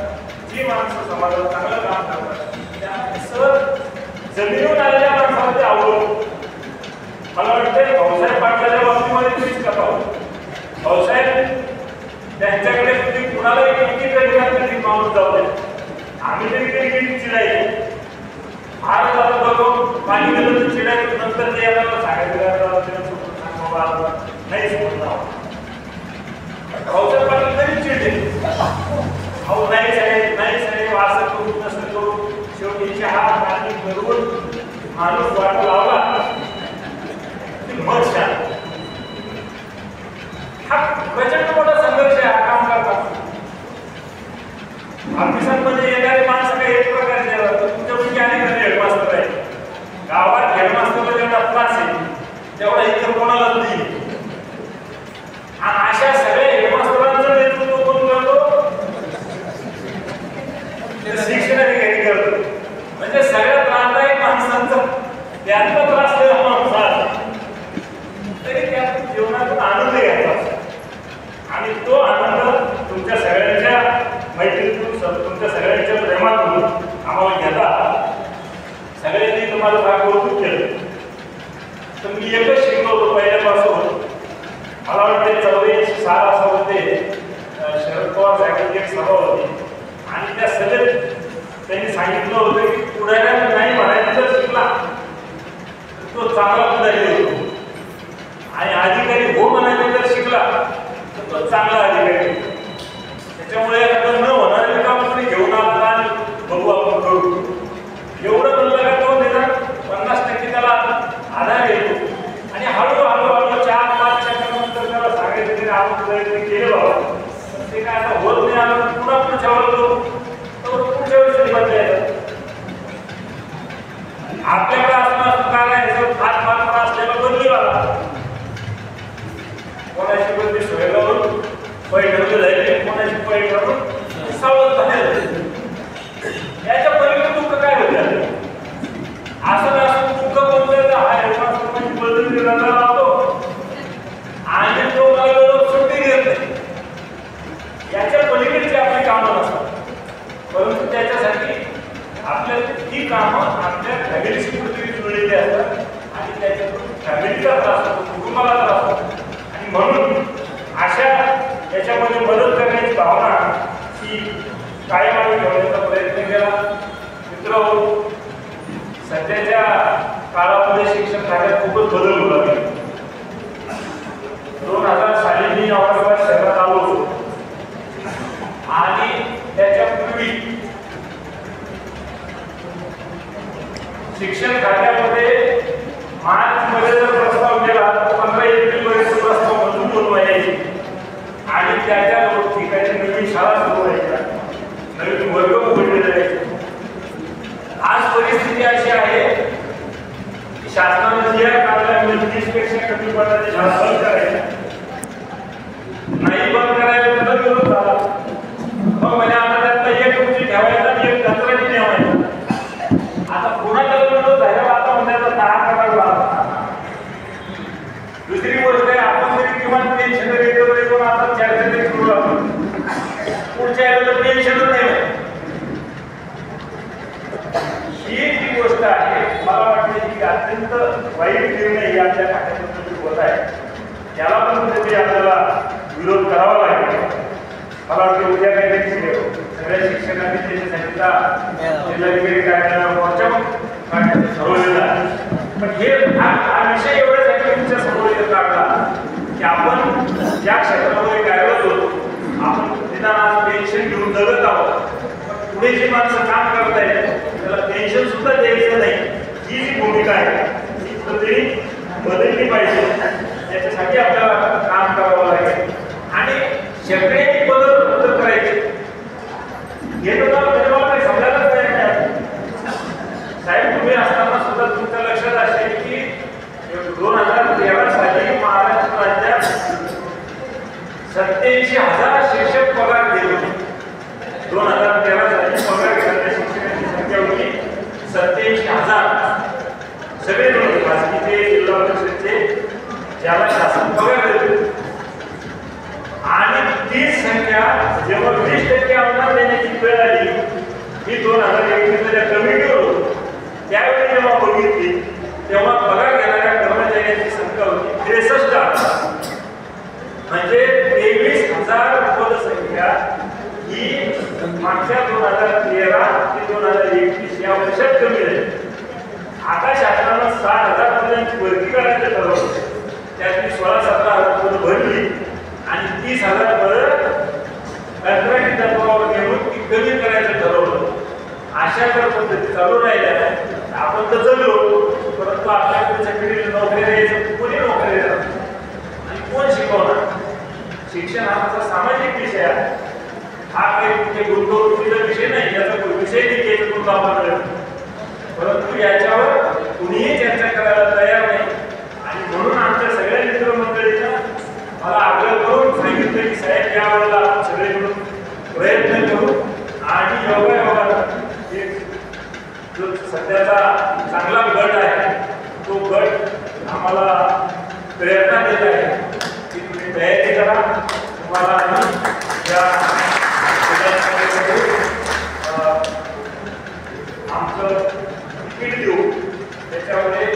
जी माणसं समाजात चांगलं काम करतात, त्या सर जमिनीवर आलेल्या माणसाला ते आवडतं. मला वाटतं भाऊसाहेब पाटलाच्या बाबतीमध्ये तुम्हीच करावं. भाऊसाहेब त्यांच्याकडे तुम्ही कुणाला किती कधी माणूस जाऊ दे, आम्ही तरी कधी चिडायचे. फार झालं बघून पाणी गेलं तर चिडायचं. नंतर ते आपल्याला सांगायचं नाही समजणार. भाऊसाहेब पाटील तरी चिडले. अहो नाही साहेब असं करू तसं करू. शेवटी चहा पाणी करून माणूस वाट लावला मग शांत. हा प्रचंड मोठा संघर्ष आहे. हा काम करतात ऑफिसांमध्ये येणारे माणसं काही एक प्रकारचे तुमच्यापैकी अनेक हेडमास्टर आहे. गावात हेडमास्टरला जेवढा त्रास आहे तेवढा इतर कोणालाच नाही. आणि अशा सगळ्या हेडमास्टरांचं नेतृत्व कोण करतो? शिक्षणाधिकारी करतो. म्हणजे सगळ्या त्रासदायक माणसांचा त्यातला त्रास देवा माणसा तरी त्यातून जीवनातून आनंद घ्यायचा. आणि तो आनंद तुमच्या सगळ्यांच्या मैत्रीतून तुमच्या सगळ्यांच्या प्रेमातून आम्हाला घेता. सगळ्यांनी तुम्हाला फार कौतुक केलं. तर मी एकच शिकलो होतो पहिल्यापासून. मला वाटते 84 साल असं होते शरद पवार साहेबांची एक सभा होती आणि त्या सभेत त्यांनी सांगितलं होतं की पुढाऱ्याला नाही म्हणायचं जर शिकला तो चांगला पुढारी होतो आणि अधिकारी हो म्हणायचं जर शिकला तर तो चांगला अधिकारी होतो. त्याच्यामुळे न होणारे काम तुम्ही घेऊन आला आणि बघू आपण करू एवढं म्हणलं का तो निदान 50% त्याला आधार येतो. आणि हळूहळू 4-5 चक्रानंतर त्याला सांगायचं की आपण प्रयत्न केले बाबा ते काय आता होत नाही. आपण पुन्हा पुढच्या वेळेला तर पुढच्या वेळेस बदलायचं. आपल्याकडे असणं काय फार असलेला बदली वाला कोणाची बदली सोयगावरून पैठणला जायचे, कोणाची पैठणून सावध झाले. याच्या पलीकडे दुःख काय होतं? असं दुःख कोणतं हा बदली राहतो आणि तो सुट्टी घेत नाही. याच्या पलीकडची आपली कामं नसतात. परंतु त्याच्यासाठी आपल्या ही कामं आपल्या फॅमिलीशी कुठेतरी जुळलेली असतात आणि त्याच्यातून फॅमिलीचा त्रास होतो, कुटुंबाला त्रास होतो. आणि म्हणून अशा याच्यामध्ये मदत करण्याची भावना ही कायम आम्ही ठेवण्याचा प्रयत्न केला. मित्र, सध्याच्या काळामध्ये शिक्षण खात्यात खूपच बदल होत आहे. 2000 साली मी औरंगाबाद शहरात आलो होतो आणि त्याच्यापूर्वी शिक्षण खात्यामध्ये मार्चमध्ये जर प्रस्ताव केला तर 15 एप्रिलपर्यंत प्रस्ताव मंजूर होऊन यायचे आणि त्याच्या ठिकाणी नवीन शाळा सुरू व्हायच्या, नवीन वर्ग उघडले जायचे. आज परिस्थिती अशी आहे की शासनाने जी काढल्यामुळे 30पेक्षा कमी पदाच्या शाळा बंद करायच्या. नाही बंद करायला त्याचा विरोध झाला. मग म्हणजे आता त्यातला एक गोष्टी ठेवायचा आणि एक कचराची ठेवायचा. आता कोणाचा विरोध झाला आता म्हणजे दहा करावा. दुसरी गोष्ट आहे आपण तरी किमान पेन्शन एकत्र येऊन आता चर्चा तरी करू लागतो. पुढच्या वेळेला पेन्शनच नाही. ही जी गोष्ट आहे मला वाटते की अत्यंत वाईट निर्णय आपल्या खात्यातून होत आहे. त्याला पण कुठेतरी आपल्याला विरोध करावा लागेल. मला वाटतं उद्या काहीतरी सगळ्या शिक्षकांनी त्याच्यासाठीचा जिल्हाधिकारी कार्यालयावर मोर्चा ठरवलेला आहे. पण हे हा विषय एवढ्यासाठी तुमच्या समोर काढला माणसं काम करतायत त्याला पेन्शन सुद्धा द्यायचं नाही, ही जी भूमिका आहे ती कुठेतरी बदलली पाहिजे. त्याच्यासाठी आपल्याला काम करावं लागेल आणि सगळे बदल करायचे. हे तर मला काही समजायलाच तयार नाही. साहेब तुम्ही असताना सुद्धा तुमच्या लक्षात असेल की 2013 साली महाराष्ट्र राज्यात 87,000 शिक्षक पगार दिले होते. 2013 साली पगार घेणाऱ्या शिक्षकांची संख्या होती 87,000. सगळे मिळून खासगीचे, जिल्हा परिषदचे, ज्याला शासन पगार देते. आणि तीच संख्या जेव्हा 20% अनुदान देण्याची वेळ आली ही 2021 कमिटीवर त्यावेळी जेव्हा बघितली तेव्हा पगार घेणाऱ्या कर्मचाऱ्यांची संख्या होती 63,000. म्हणजे 23,000 पदसंख्या ही मागच्या 2013 ते 2021 या वर्षात कमी झाली. आता शासनानं 60,000 पदांची भरती करायचं ठरवलं. त्यातली 16-17,000 पदं भरली आणि 30,000 पदं कंत्राटी तत्वावर घेऊन ती कमी करायचं ठरवलं. अशा जर पद्धती चालू राहिल्या आपण तर जगलो, परंतु आपल्याकडे सगळी नोकरी द्यायचं, कोणी नोकरी देणार आणि कोण शिकवणार? शिक्षण हा माझा सामाजिक विषय आहे. हा काही गुंतवणुकीचा विषय नाही, याचा विषय देखील तुमचा आपण, परंतु याच्यावर कुणीही चर्चा करायला तयार नाही. आणि म्हणून आमच्या सगळ्या मित्रमंडळींना मला आग्रह करून सांगितलं की साहेब यावेळेला आपण सगळे मिळून प्रयत्न करू आणि योगायोगाला जो सध्याचा चांगला गट आहे तो गट आम्हाला प्रेरणा देत आहे की तुम्ही तयारी करा. तुम्हाला या आमचं तिकीट देऊ. त्याच्यामध्ये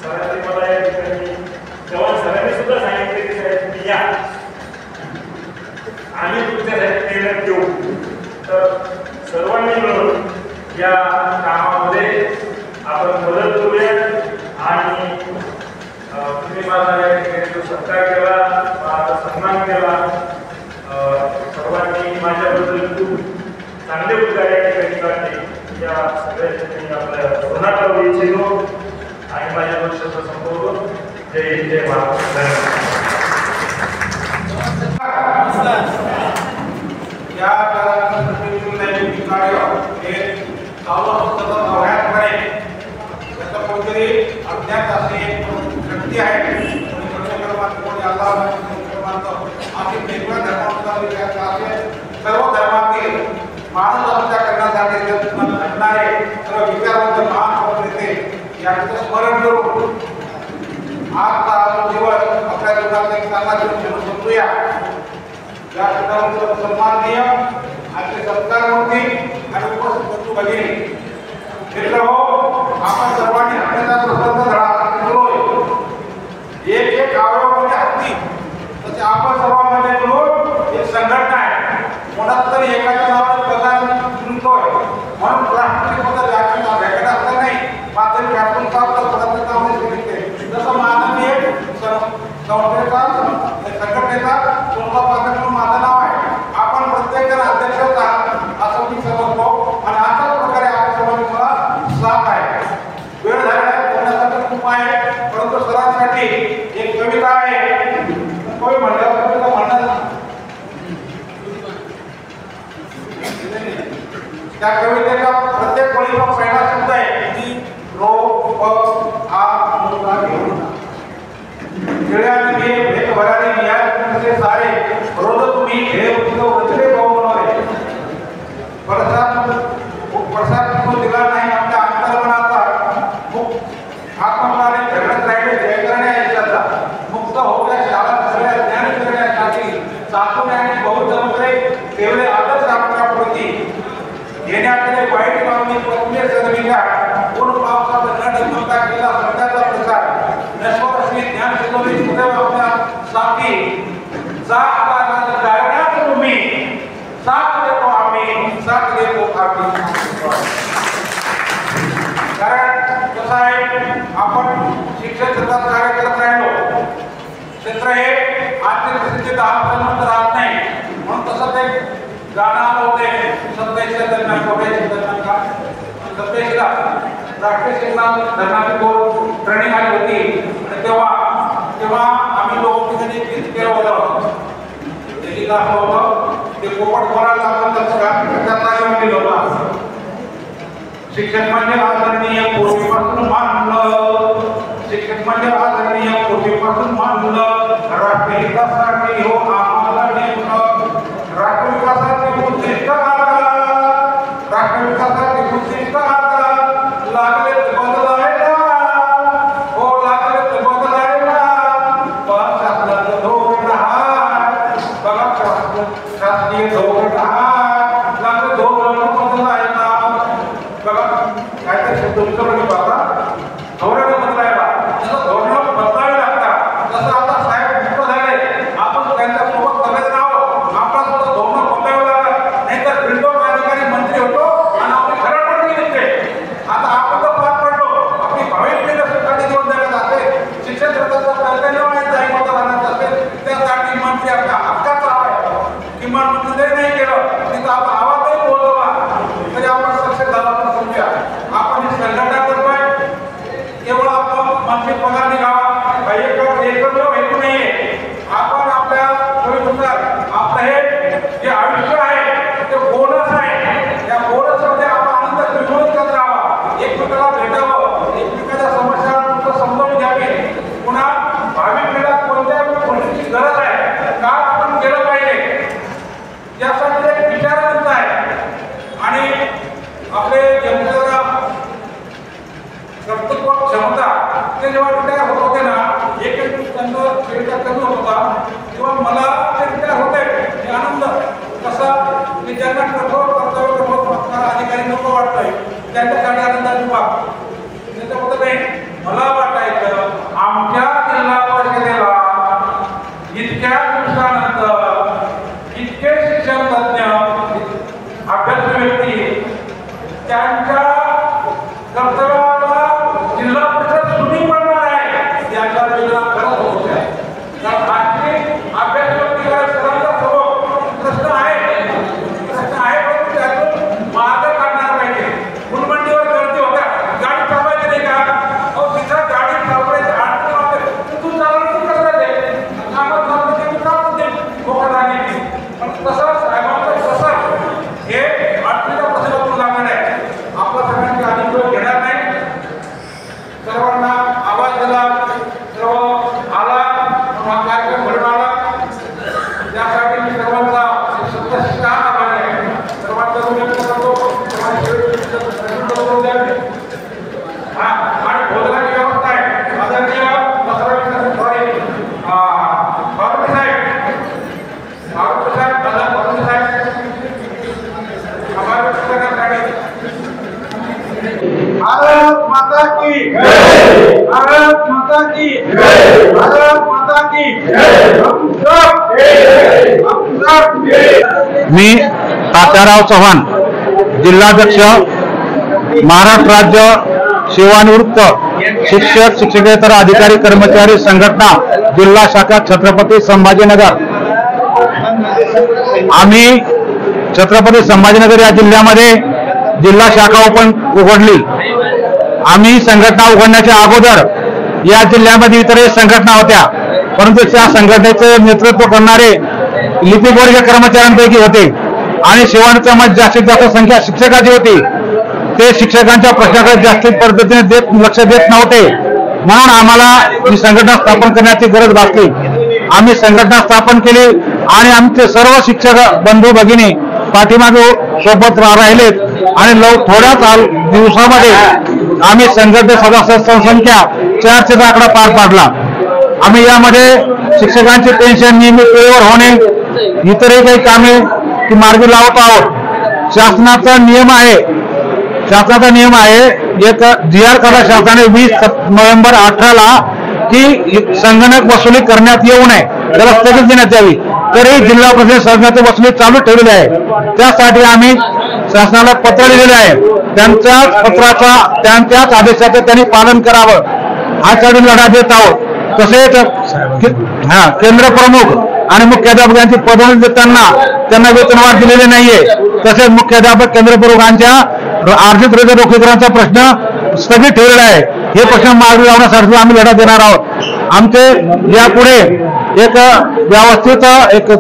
सरांनी मला या ठिकाणी जवान सरांनी सुद्धा सांगितले की साहेब तुम्ही या आणि तुमच्यासाठी मेहनत देऊ. तर सर्वांनी मिळून या कामामध्ये आपण मदत करूया. आणि तुम्ही माझा या ठिकाणी जो सत्कार केला, माझा सन्मान केला, सर्वांनी माझ्याबद्दल खूप चांगले उद्गार या ठिकाणी काढले. या सगळ्यांची मी आपल्या पुन्हा करू इच्छितो आणि माझ्या लक्षात संपवतो. जय हिंद, जय महाराष्ट्र. या कार्य हे चालू असताना त्याचा कोणतरी अज्ञात असे एक व्यक्ती आहे सर्व धर्मातील मानवता करण्यासाठी घडणारे सर्व विचारवंत महान नेते यांचं स्मरण करून आजचा दिवस आपल्या जीवनात एक चांगला दिवस समजूया. या सर्वांचं सन्माननीय आपले सत्कार मूर्ती आणि उपस्थित बंधू भगिनी मित्रहो, आपण सर्वांनी आपल्याला प्रसन्न धडा एक एक अवयव म्हणजे हत्ती, तसे आपण सर्वांमध्ये मिळून एक संघटना आहे. कोणाच तरी एकाच्या नावाने पगार मिळतोय म्हणून राष्ट्रीय पद भेटत असं नाही, मात्र व्यापून पदाचं काम सांगितले. जसं माझं एक संस्थेचा संघटनेचा कोणता पद म्हणून माझं नाव आहे. आपण प्रत्येक जण अध्यक्षच आहात असं मी समजतो आणि अशाच प्रकारे आपल्या सर्वांनी मला साथ आहे. वेळ झालेला बोलण्यासाठी खूप आहे, परंतु सरांसाठी एक कविता आहे. कवी म्हणल्यावर कविता म्हणणार त्या कवितेचा प्रत्येक ओळीचा पहिला शब्द आहे की रो प आ मुला घेऊन खेळाने एक भरारी नियाचे सारे रोज तुम्ही खेळ रचले भाऊ बनवले. प्रसाद दिला नाही आपल्या अंतर्मनाचा आत्मनाने झगडत राहिले जय करण्याचा मुक्त होत्या शाळा सगळ्या ज्ञान करण्यासाठी सातून आणि बहुतंत्रे तेवढे आदर्श आपल्या प्रती घेण्याकडे वाईट मागणी पत्नी सदविला पूर्ण पावसाचा न डगमगता केला सत्याचा प्रसार नश्वर असली ज्ञान शिकवली सदैव आपल्या साथी जा आता गायण्यात तुम्ही साथ देतो आम्ही, साथ देतो आम्ही. कारण कसं आहे, आपण शिक्षण क्षेत्रात कार्य करत राहिलो, क्षेत्र हे आर्थिक स्थिती राहत नाही म्हणून तसं ते गाणं होते सत्तेच्या दरम्यान धरणाची ट्रेनिंग आली होती आणि तेव्हा आम्ही लोक तिथे केलं होतं. असं होतं ते पोपट बोलायला आपण त्याचा केलं होतं. शिक्षक म्हणजे आदरणीय पूर्वीपासून मानलं, शिक्षक म्हणजे आदरणीय पूर्वीपासून मानलं, राष्ट्रहितासाठी हो आम्हाला नेमलं, राष्ट्रविकासाची उद्दिष्ट राष्ट्रविकासाची उद्दिष्ट लागलेच बदलायला, हो लागलेच बदलायला, शासनाचं धोरण आहे बघा, शासकीय धोरण आहे, लागलं धोरण बदलायला बघा. काय ते शब्द विसरले पाहता, धोरण बदलायला, जसं धोरण बदलावे लागतात तसं आता साहेब मुक्त झाले, आपण त्यांच्यासोबत सगळेच राहू, आपला सुद्धा धोरण बदलावं लागलं, नाहीतर बिल्डो अधिकारी मंत्री होतो आणि आपली खरं पण निघते. आता आपण तर पार पडलो, आपली भावी पिढीला सुखाने जीवन जगत असेल, शिक्षण क्षेत्राचा प्रत्येक जाई मत राहण्यात असेल, त्यासाठी मंत्री आपल्या हक्काचा आहे. किमान मंत्री नाही केलं तिथं आपण आवाजही बोलवला तरी आपण सक्सेस झाला तर समजा. आपण ही संघटना करतोय, केवळ आपला मंत्री पगार निघावा एकमेव हेतू नाहीये. आपण आपल्या सोयीनुसार आपलं हे जे आयुष्य आहे ते बोनस आहे, त्या बोनसमध्ये आपण आनंद विनोद करत राहावा, एकमेकाला भेटावं, एकमेकाच्या समस्या समजावून घ्यावी, पुन्हा भावी पिढीला कोणत्या गोष्टीची गरज आहे, काय आपण केलं पाहिजे यासाठी एक विचारच आहे. आणि आपले जनतेला कर्तृत्व क्षमता ते जेव्हा रिटायर होत होते ना, एक त्यांचं रिटायर कमी होत होता तेव्हा मला ते रिटायर होते हे आनंद कसा की ज्यांना कठोर कर्तव्य कठोर असणारा अधिकारी नको वाटतंय त्यांच्यासाठी आनंदाची बाब. त्याच्याबद्दल नाही, मला वाटायचं आमच्या जिल्हा परिषदेला इतक्या दिवसानंतर इतके शिक्षण तज्ञ अभ्यासू व्यक्ती त्यांच्या कर्तव्याला जिल्हा परिषद सुनी पडणार आहे याचा वेगळा खरंच होत आहे. कारण आजची अभ्यास व्यक्तीकडे सर्वांचा प्रश्न आहे परंतु त्यातून मार्ग काढणार पाहिजे. फुलमंडीवर गर्दी होत्या, गाडी चालवायची नाही का, अहो तिथं गाडी चालवायची अडचण होते, तू चालवून कसं दे कामात चालवून दे, चालवून दे मोकळा राहण्याची. पण तसं साहेबांचं तसं हे अडचणीच्या प्रश्नातून लागणार आहे. आपला सगळ्यांची अधिक वेळ घेणार नाही, सर्वांना आवाज दिला, सर्व आला, हा कार्यक्रम घडून आला, त्यासाठी मी सर्वांचा सत्य आभार आहे. सर्वांचा विनंती करतो आणि भोजनाची व्यवस्था आहे. आदरणीय फारुकी साहेब भारत माता की जय, भारत माता की जय, भारत माता की जय. मी तात्याराव चव्हाण, जिल्हाध्यक्ष, महाराष्ट्र राज्य सेवानिवृत्त शिक्षक शिक्षकेतर अधिकारी कर्मचारी संघटना जिल्हा शाखा छत्रपती संभाजीनगर. आम्ही छत्रपती संभाजीनगर या जिल्ह्यामध्ये जिल्हा शाखा उघडली. आम्ही संघटना उघडण्याच्या अगोदर या जिल्ह्यामध्ये इतरही संघटना होत्या, परंतु त्या संघटनेचे नेतृत्व करणारे लिपिकवर्गीय कर्मचाऱ्यांपैकी होते आणि सेवानिवृत्त जास्तीत जास्त संख्या शिक्षकाची होती. ते शिक्षकांच्या प्रश्नाकडे जास्तीत पद्धतीने लक्ष देत नव्हते, म्हणून आम्हाला ही संघटना स्थापन करण्याची गरज भासली. आम्ही संघटना स्थापन केली आणि आमचे सर्व शिक्षक बंधू भगिनी पाठीमागे सोबत राहिलेत आणि थोड्याच दिवसामध्ये आम्ही संघटने सदस्य संख्या 400चा आकडा पार पाडला. आम्ही यामध्ये शिक्षकांची पेन्शन नियमित वेळेवर होणे, इतरही काही कामे ती मार्गी लावत आहोत. शासनाचा नियम आहे एक GR काढला शासनाने 20 नोव्हेंबर 18 की संगणक वसुली करण्यात येऊ नये, त्याला स्थगित देण्यात यावी. तरी जिल्हा परिषद संघाची वसुली चालू ठेवलेली आहे. त्यासाठी आम्ही शासनाला पत्र लिहिलेले आहे. त्यांच्याच पत्राचा त्यांच्याच आदेशाचे त्यांनी पालन करावं हासाठी लढा देत आहोत. तसेच केंद्र प्रमुख आणि मुख्याध्यापकांची पदोन्नती देताना त्यांना वेतनवाढ दिलेली नाहीये. तसेच मुख्याध्यापक केंद्र प्रमुखांच्या अर्जित रोजगार रोखीकरणाचा प्रश्न स्थगित ठेवलेलं आहे. हे प्रश्न मार्गी लावण्यासाठी आम्ही लढा देणार आहोत. आमचे यापुढे एक व्यवस्थित एक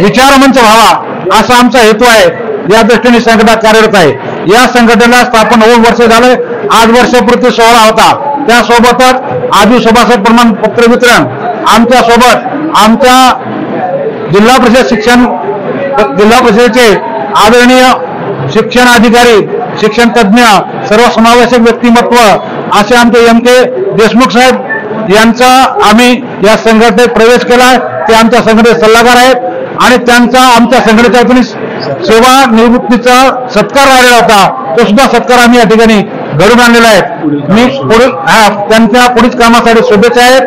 विचारमंच व्हावा असा आमचा हेतू आहे. या दृष्टीने संघटना कार्यरत आहे. या संघटनेला स्थापन 9 वर्ष झाले. आज वर्षपूर्ती सोहळा होता. त्यासोबतच आधी सभासद प्रमाणपत्र वितरण आमच्या सोबत आमच्या जिल्हा परिषदेचे आदरणीय शिक्षण अधिकारी, शिक्षण तज्ज्ञ, सर्वसमावेशक व्यक्तिमत्व असे आमचे MK देशमुख साहेब यांचा आम्ही या संघटनेत प्रवेश केला. ते आमच्या संघटनेत सल्लागार आहेत आणि त्यांचा आमच्या संघटनेच्या वतीने सेवा निवृत्तीचा सत्कार राहिलेला होता. तो सुद्धा सत्कार आम्ही या ठिकाणी घडून आणलेला आहे. मी त्यांच्या पुढील कामासाठी शुभेच्छा आहेत.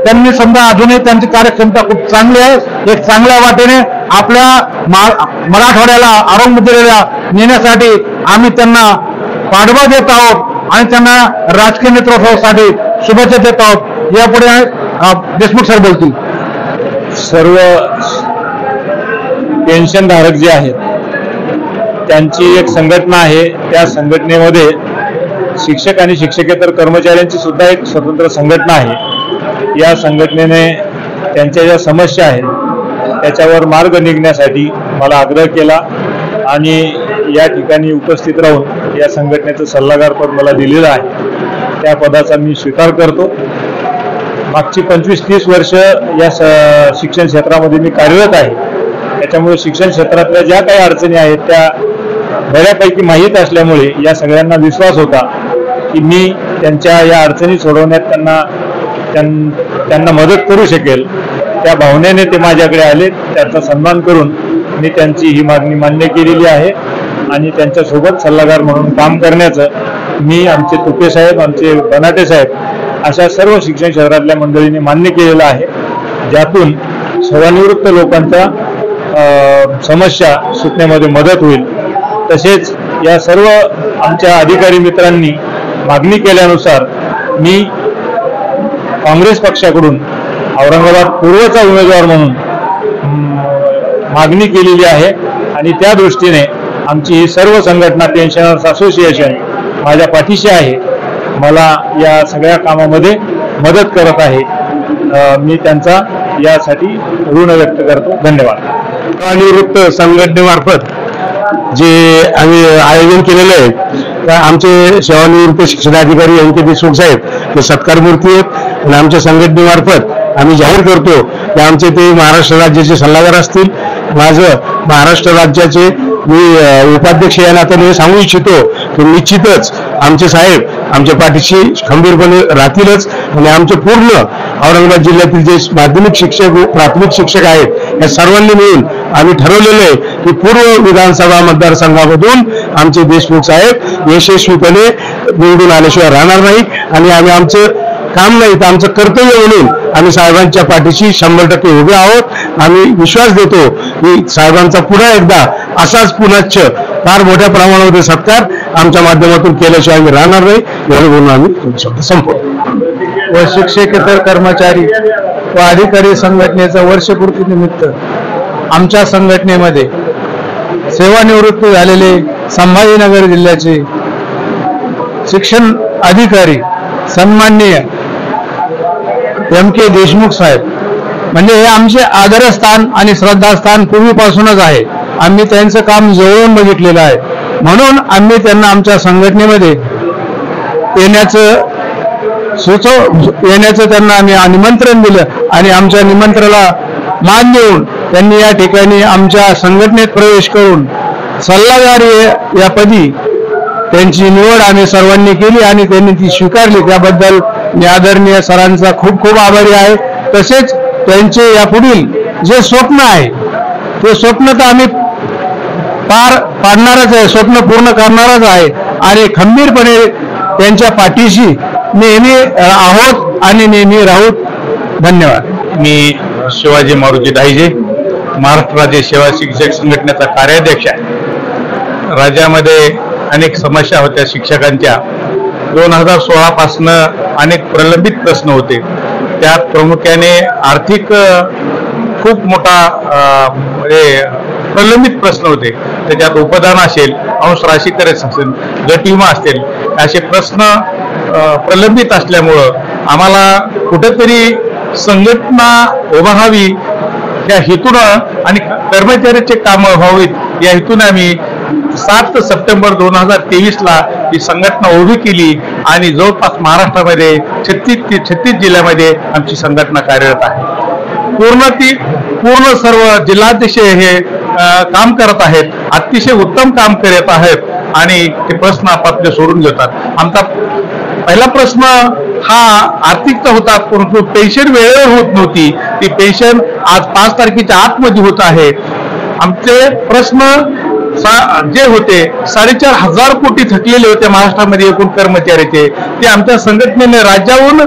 त्यांनी समजा अजूनही त्यांची कार्यक्षमता खूप चांगली आहे. एक चांगल्या वाटेने आपल्या मराठवाड्याला औरंगाबादला नेण्यासाठी आम्ही त्यांना पाठबळ देत आहोत आणि त्यांना राजकीय नेतृत्वासाठी शुभेच्छा देत आहोत. यापुढे देशमुख सर बोलतील. सर्व पेन्शनधारक जे आहेत त्यांची एक संघटना आहे. त्या संघटनेमध्ये शिक्षक आणि शिक्षकेतर कर्मचाऱ्यांची सुद्धा एक स्वतंत्र संघटना आहे. या संघटनेने त्यांच्या ज्या समस्या आहेत त्याच्यावर मार्ग निघण्यासाठी मला आग्रह केला आणि या ठिकाणी उपस्थित राहून या संघटनेचं सल्लागारपद मला दिलेलं आहे. त्या पदाचा मी स्वीकार करतो. मागची 25-30 वर्ष या शिक्षण क्षेत्रामध्ये मी कार्यरत आहे. त्याच्यामुळे शिक्षण क्षेत्रातल्या ज्या काही अडचणी आहेत त्या बऱ्यापैकी माहीत असल्यामुळे या सगळ्यांना विश्वास होता की मी त्यांच्या या अडचणी सोडवण्यात त्यांना मदत करू शकेल. त्या भावनेने ते माझ्याकडे आले. त्याचा सन्मान करून मी त्यांची ही मागणी मान्य केलेली आहे आणि त्यांच्यासोबत सल्लागार म्हणून काम करण्याचं मी आमचे तुपे साहेब, आमचे बनाटे साहेब अशा सर्व शिक्षण क्षेत्रातल्या मंडळींनी मान्य केलेलं आहे. ज्यातून सेवानिवृत्त लोकांच्या समस्या सुटण्यामध्ये मदत होईल. तसेच या सर्व आमच्या अधिकारी मित्रांनी मागणी केल्यानुसार मी काँग्रेस पक्षाकडून औरंगाबाद पूर्वचा उमेदवार म्हणून मागणी केलेली आहे आणि त्या दृष्टीने आमची ही सर्व संघटना पेन्शनर्स असोसिएशन माझ्या पाठीशी आहे. मला या सगळ्या कामामध्ये मदत करत आहे. मी त्यांचा यासाठी ऋण व्यक्त करतो. धन्यवाद. निवृत्त संघटनेमार्फत जे आम्ही आयोजन केलेलं आहे त्या आमचे सेवानिवृत्त शिक्षणाधिकारी MK देशमुख साहेब ते सत्कारमूर्ती आहेत आणि आमच्या संघटनेमार्फत आम्ही जाहीर करतो की आमचे ते महाराष्ट्र राज्याचे सल्लागार असतील. माझं महाराष्ट्र राज्याचे मी उपाध्यक्ष या नात्याने सांगू इच्छितो की निश्चितच आमचे साहेब आमच्या पाठीशी खंबीरपणे राहतीलच आणि आमचे पूर्ण औरंगाबाद जिल्ह्यातील जे माध्यमिक शिक्षक, प्राथमिक शिक्षक आहेत या सर्वांनी मिळून आम्ही ठरवलेलं आहे की पूर्व विधानसभा मतदारसंघामधून आमचे देशमुख साहेब यशस्वीपणे निवडून आल्याशिवाय राहणार नाही आणि आम्ही आमचं काम नाही तर आमचं कर्तव्य म्हणून आम्ही साहेबांच्या पाठीशी 100% उभे आहोत. आम्ही विश्वास देतो की साहेबांचा पुन्हा एकदा असाच पुनश्च फार मोठ्या प्रमाणामध्ये सत्कार आमच्या माध्यमातून केल्याशिवाय आम्ही राहणार नाही. एवढं बोलून आम्ही संपवतो. व शिक्षकेतर कर्मचारी व अधिकारी संघटनेचा वर्षपूर्ती निमित्त आमच्या संघटनेमध्ये सेवानिवृत्त झालेले संभाजीनगर जिल्ह्याचे शिक्षण अधिकारी सन्माननीय MK देशमुख साहेब म्हणजे हे आमचे आदरस्थान आणि श्रद्धास्थान पूर्वीपासूनच आहे. आम्ही त्यांचं काम जवळून बघितलेलं आहे म्हणून आम्ही त्यांना आमच्या संघटनेमध्ये येण्याचं त्यांना आम्ही निमंत्रण दिलं आणि आमच्या निमंत्रणाला मान देऊन त्यांनी या ठिकाणी आमच्या संघटनेत प्रवेश करून सल्लागार या पदी त्यांची निवड आम्ही सर्वांनी केली आणि त्यांनी ती स्वीकारली. त्याबद्दल मी आदरणीय सरांचा खूप खूप आभारी आहे. तसेच त्यांचे यापुढील जे स्वप्न आहे ते स्वप्न तर आम्ही पार पाडणारच आहे, स्वप्न पूर्ण करणारच आहे आणि खंबीरपणे त्यांच्या पाठीशी नेहमी आहोत आणि नेहमी राहूत. धन्यवाद. मी शिवाजी मारुती दाहिजे, महाराष्ट्र राज्य सेवा शिक्षक संघटनेचा कार्याध्यक्ष आहे. राज्यामध्ये अनेक समस्या होत्या शिक्षकांच्या. 2016 पासून अनेक प्रलंबित प्रश्न होते. त्यात प्रामुख्याने आर्थिक खूप मोठा म्हणजे प्रलंबित प्रश्न होते. त्याच्यात उपदान असेल, अंश राशी करायचं असेल, गट विमा असतील असे प्रश्न प्रलंबित असल्यामुळं आम्हाला कुठेतरी संघटना उभारावी या हेतूनं आणि कर्मचाऱ्याचे कामं व्हावीत या हेतून आम्ही 7 सप्टेंबर 2023ला ही संघटना उभी केली आणि जवळपास महाराष्ट्रामध्ये 36 जिल्ह्यामध्ये आमची संघटना कार्यरत आहे. पूर्ण सर्व जिल्हाध्यक्ष हे काम करत आहेत, अतिशय उत्तम काम करत आहेत आणि ते प्रश्न आपापले सोडून घेतात. आमचा पहिला प्रश्न हा आर्थिकचा होता, परंतु पेन्शन वेळेवर होत नव्हती. ती पेन्शन आज 5 तारखेच्या आतमध्ये होत आहे. आमचे प्रश्न जे होते 4,500 कोटी थकलेले होते महाराष्ट्रामध्ये एकूण कर्मचाऱ्याचे, ते आमच्या संघटनेने राज्याहून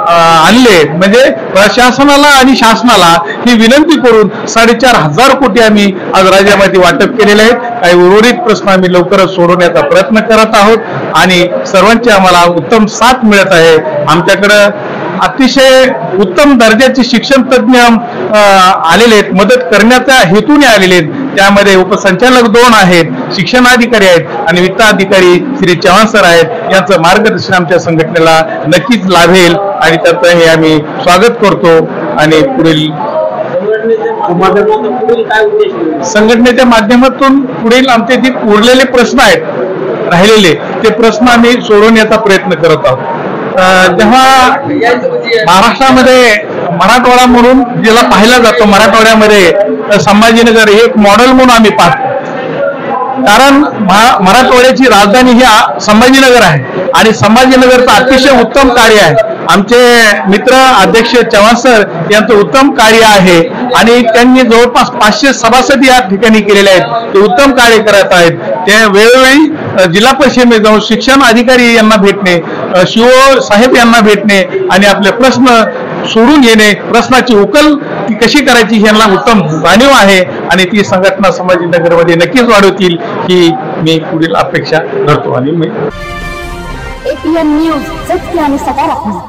आणले. म्हणजे प्रशासनाला आणि शासनाला ही विनंती करून 4,500 कोटी आम्ही आज राज्यामध्ये वाटप केलेले आहेत. काही उर्वरित प्रश्न आम्ही लवकरच सोडवण्याचा प्रयत्न करत आहोत आणि सर्वांची आम्हाला उत्तम साथ मिळत आहे. आमच्याकडं अतिशय उत्तम दर्जाचे शिक्षण तज्ज्ञ आलेले आहेत, मदत करण्याच्या हेतूने आलेले आहेत. त्यामध्ये उपसंचालक 2 आहेत, शिक्षणाधिकारी आहेत आणि वित्त अधिकारी श्री चव्हाण सर आहेत. यांचं मार्गदर्शन आमच्या संघटनेला नक्कीच लाभेल आणि त्याचं हे आम्ही स्वागत करतो. आणि पुढील संघटनेच्या माध्यमातून पुढील आमचे जे उरलेले प्रश्न आहेत राहिलेले ते प्रश्न आम्ही सोडवण्याचा प्रयत्न करत आहोत. जेव्हा महाराष्ट्रामध्ये मराठवाडा म्हणून ज्याला पाहिला जातो, मराठवाड्यामध्ये संभाजीनगर हे एक मॉडेल म्हणून आम्ही पाहतो. कारण मराठवाड्याची राजधानी ही संभाजीनगर आहे आणि संभाजीनगरचं अतिशय उत्तम कार्य आहे. आमचे मित्र अध्यक्ष चव्हाण सर यांचं उत्तम कार्य आहे आणि त्यांनी जवळपास 500 सभासद या ठिकाणी केलेले आहेत. ते उत्तम कार्य करत आहेत. ते वेळोवेळी जिल्हा परिषदेमध्ये जाऊन शिक्षण अधिकारी यांना भेटणे, शिओ साहेब यांना भेटणे आणि आपले प्रश्न सोडून घेणे, प्रश्नाची उकल ती कशी करायची यांना उत्तम जाणीव आहे आणि ती संघटना संभाजीनगरमध्ये नक्कीच वाढवतील ही मी पुढील अपेक्षा करतो. आणि मी APN न्यूज सत्य आणि सकारात्मक.